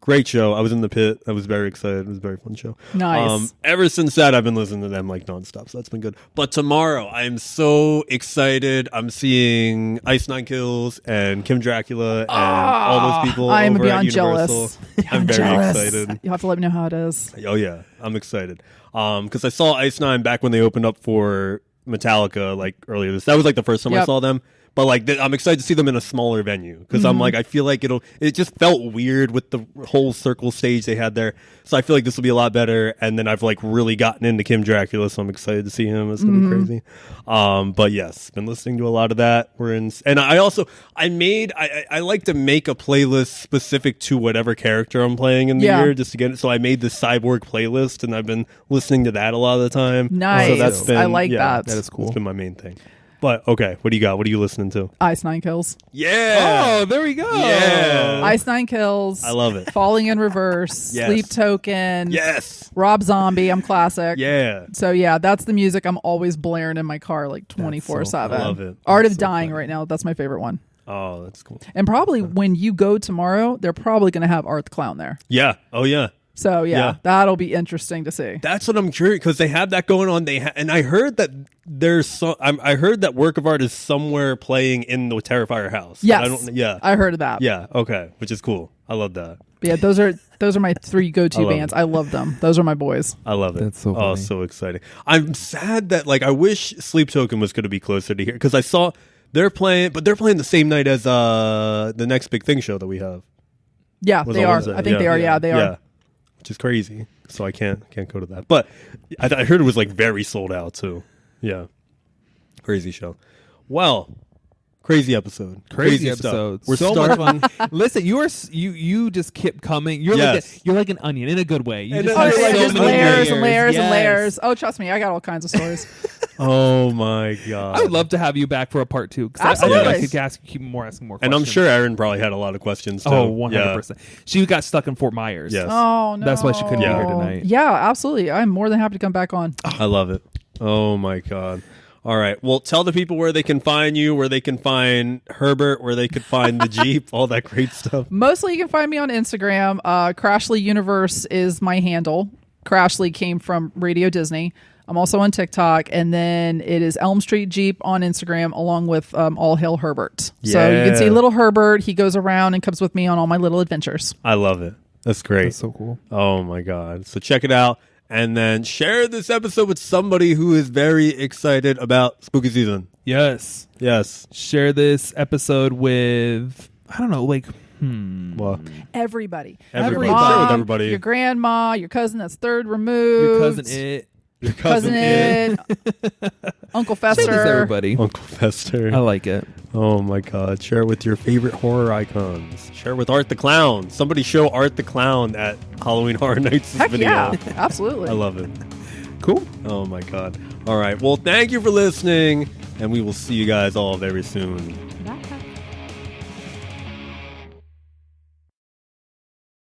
Great show. I was in the pit. I was very excited. It was a very fun show. Nice. Ever since that, I've been listening to them like nonstop. So that's been good. But tomorrow, I am so excited. I'm seeing Ice Nine Kills and Kim Dracula and all those people I'm over at beyond Universal. jealous. I'm very Jealous. excited. You have to let me know how it is. Oh yeah, I'm excited. Because I saw Ice Nine back when they opened up for Metallica like earlier this. That was like the first time I Yep. saw them. But like I'm excited to see them in a smaller venue because I'm like I feel like it just felt weird with the whole circle stage they had there. So I feel like this will be a lot better. And then I've like really gotten into Kim Dracula, so I'm excited to see him. It's gonna be crazy. But yes, been listening to a lot of that. And I like to make a playlist specific to whatever character I'm playing in the Yeah. year just to get it. So I made the Cyborg playlist, and I've been listening to that a lot of the time. Nice. So that's been I like that. That is cool. It's been my main thing. But okay, what do you got? What are you listening to? Ice Nine Kills. Yeah. Oh, there we go. Yeah. Ice Nine Kills. I love it. Falling in Reverse. Yes. Sleep Token. Yes. Rob Zombie. I'm classic. Yeah. So yeah, that's the music I'm always blaring in my car like 24/7. I love it. Art That's of Dying right now. That's my favorite one. Oh, that's cool. And probably when you go tomorrow, they're probably going to have Art the Clown there. Yeah. Oh, yeah. So Yeah. that'll be interesting to see. That's what I'm curious, because they have that going on. And I heard that I heard that work of art is somewhere playing in the Terrifier house. Yes. I heard of that. Yeah. Okay. Which is cool. I love that. But yeah, those are my 3 go-to bands. I love them. Those are my boys. I love it. That's so funny. so exciting. I'm sad that I wish Sleep Token was going to be closer to here, because I saw they're playing the same night as the next big thing show that we have. Yeah, they are. I think they are. Yeah, they are. Which is crazy. So I can't go to that. But I heard it was very sold out too. Yeah. Crazy show. Well, crazy episode. Crazy stuff. episode. We're so starting. much fun. Listen, you just keep coming. You're like an onion in a good way. You just Oh, have yeah, so just many layers and layers Yes. and layers. Oh, trust me, I got all kinds of stories. Oh my god. I would love to have you back for a part 2. Absolutely. I could keep asking more questions. And I'm sure Erin probably had a lot of questions too. Oh, 100%. She got stuck in Fort Myers. Yes. Oh no, That's why she couldn't be here tonight. Yeah, absolutely. I'm more than happy to come back on. I love it. Oh my god. All right. Well, tell the people where they can find you, where they can find Herbert, where they could find the Jeep, all that great stuff. Mostly you can find me on Instagram. Crashly Universe is my handle. Crashly came from Radio Disney. I'm also on TikTok, and then it is Elm Street Jeep on Instagram, along with All Hail Herbert. So you can see little Herbert. He goes around and comes with me on all my little adventures. I love it. That's great. That's so cool. Oh my god. So check it out, and then share this episode with somebody who is very excited about spooky season. Yes. Yes. Share this episode with, I don't know, Well, Everybody. Everybody. Your Share with mom, everybody. Your grandma, your cousin that's third removed. your cousin it. your Cousin Ed, Uncle Share this, Fester. everybody. Uncle Fester. I like it. Oh my god. Share it with your favorite horror icons. Share it with Art the Clown. Somebody show Art the Clown at Halloween Horror Nights this Heck video. yeah, absolutely. I love it. Cool. Oh my god. All right. Well, thank you for listening, and we will see you guys all very soon.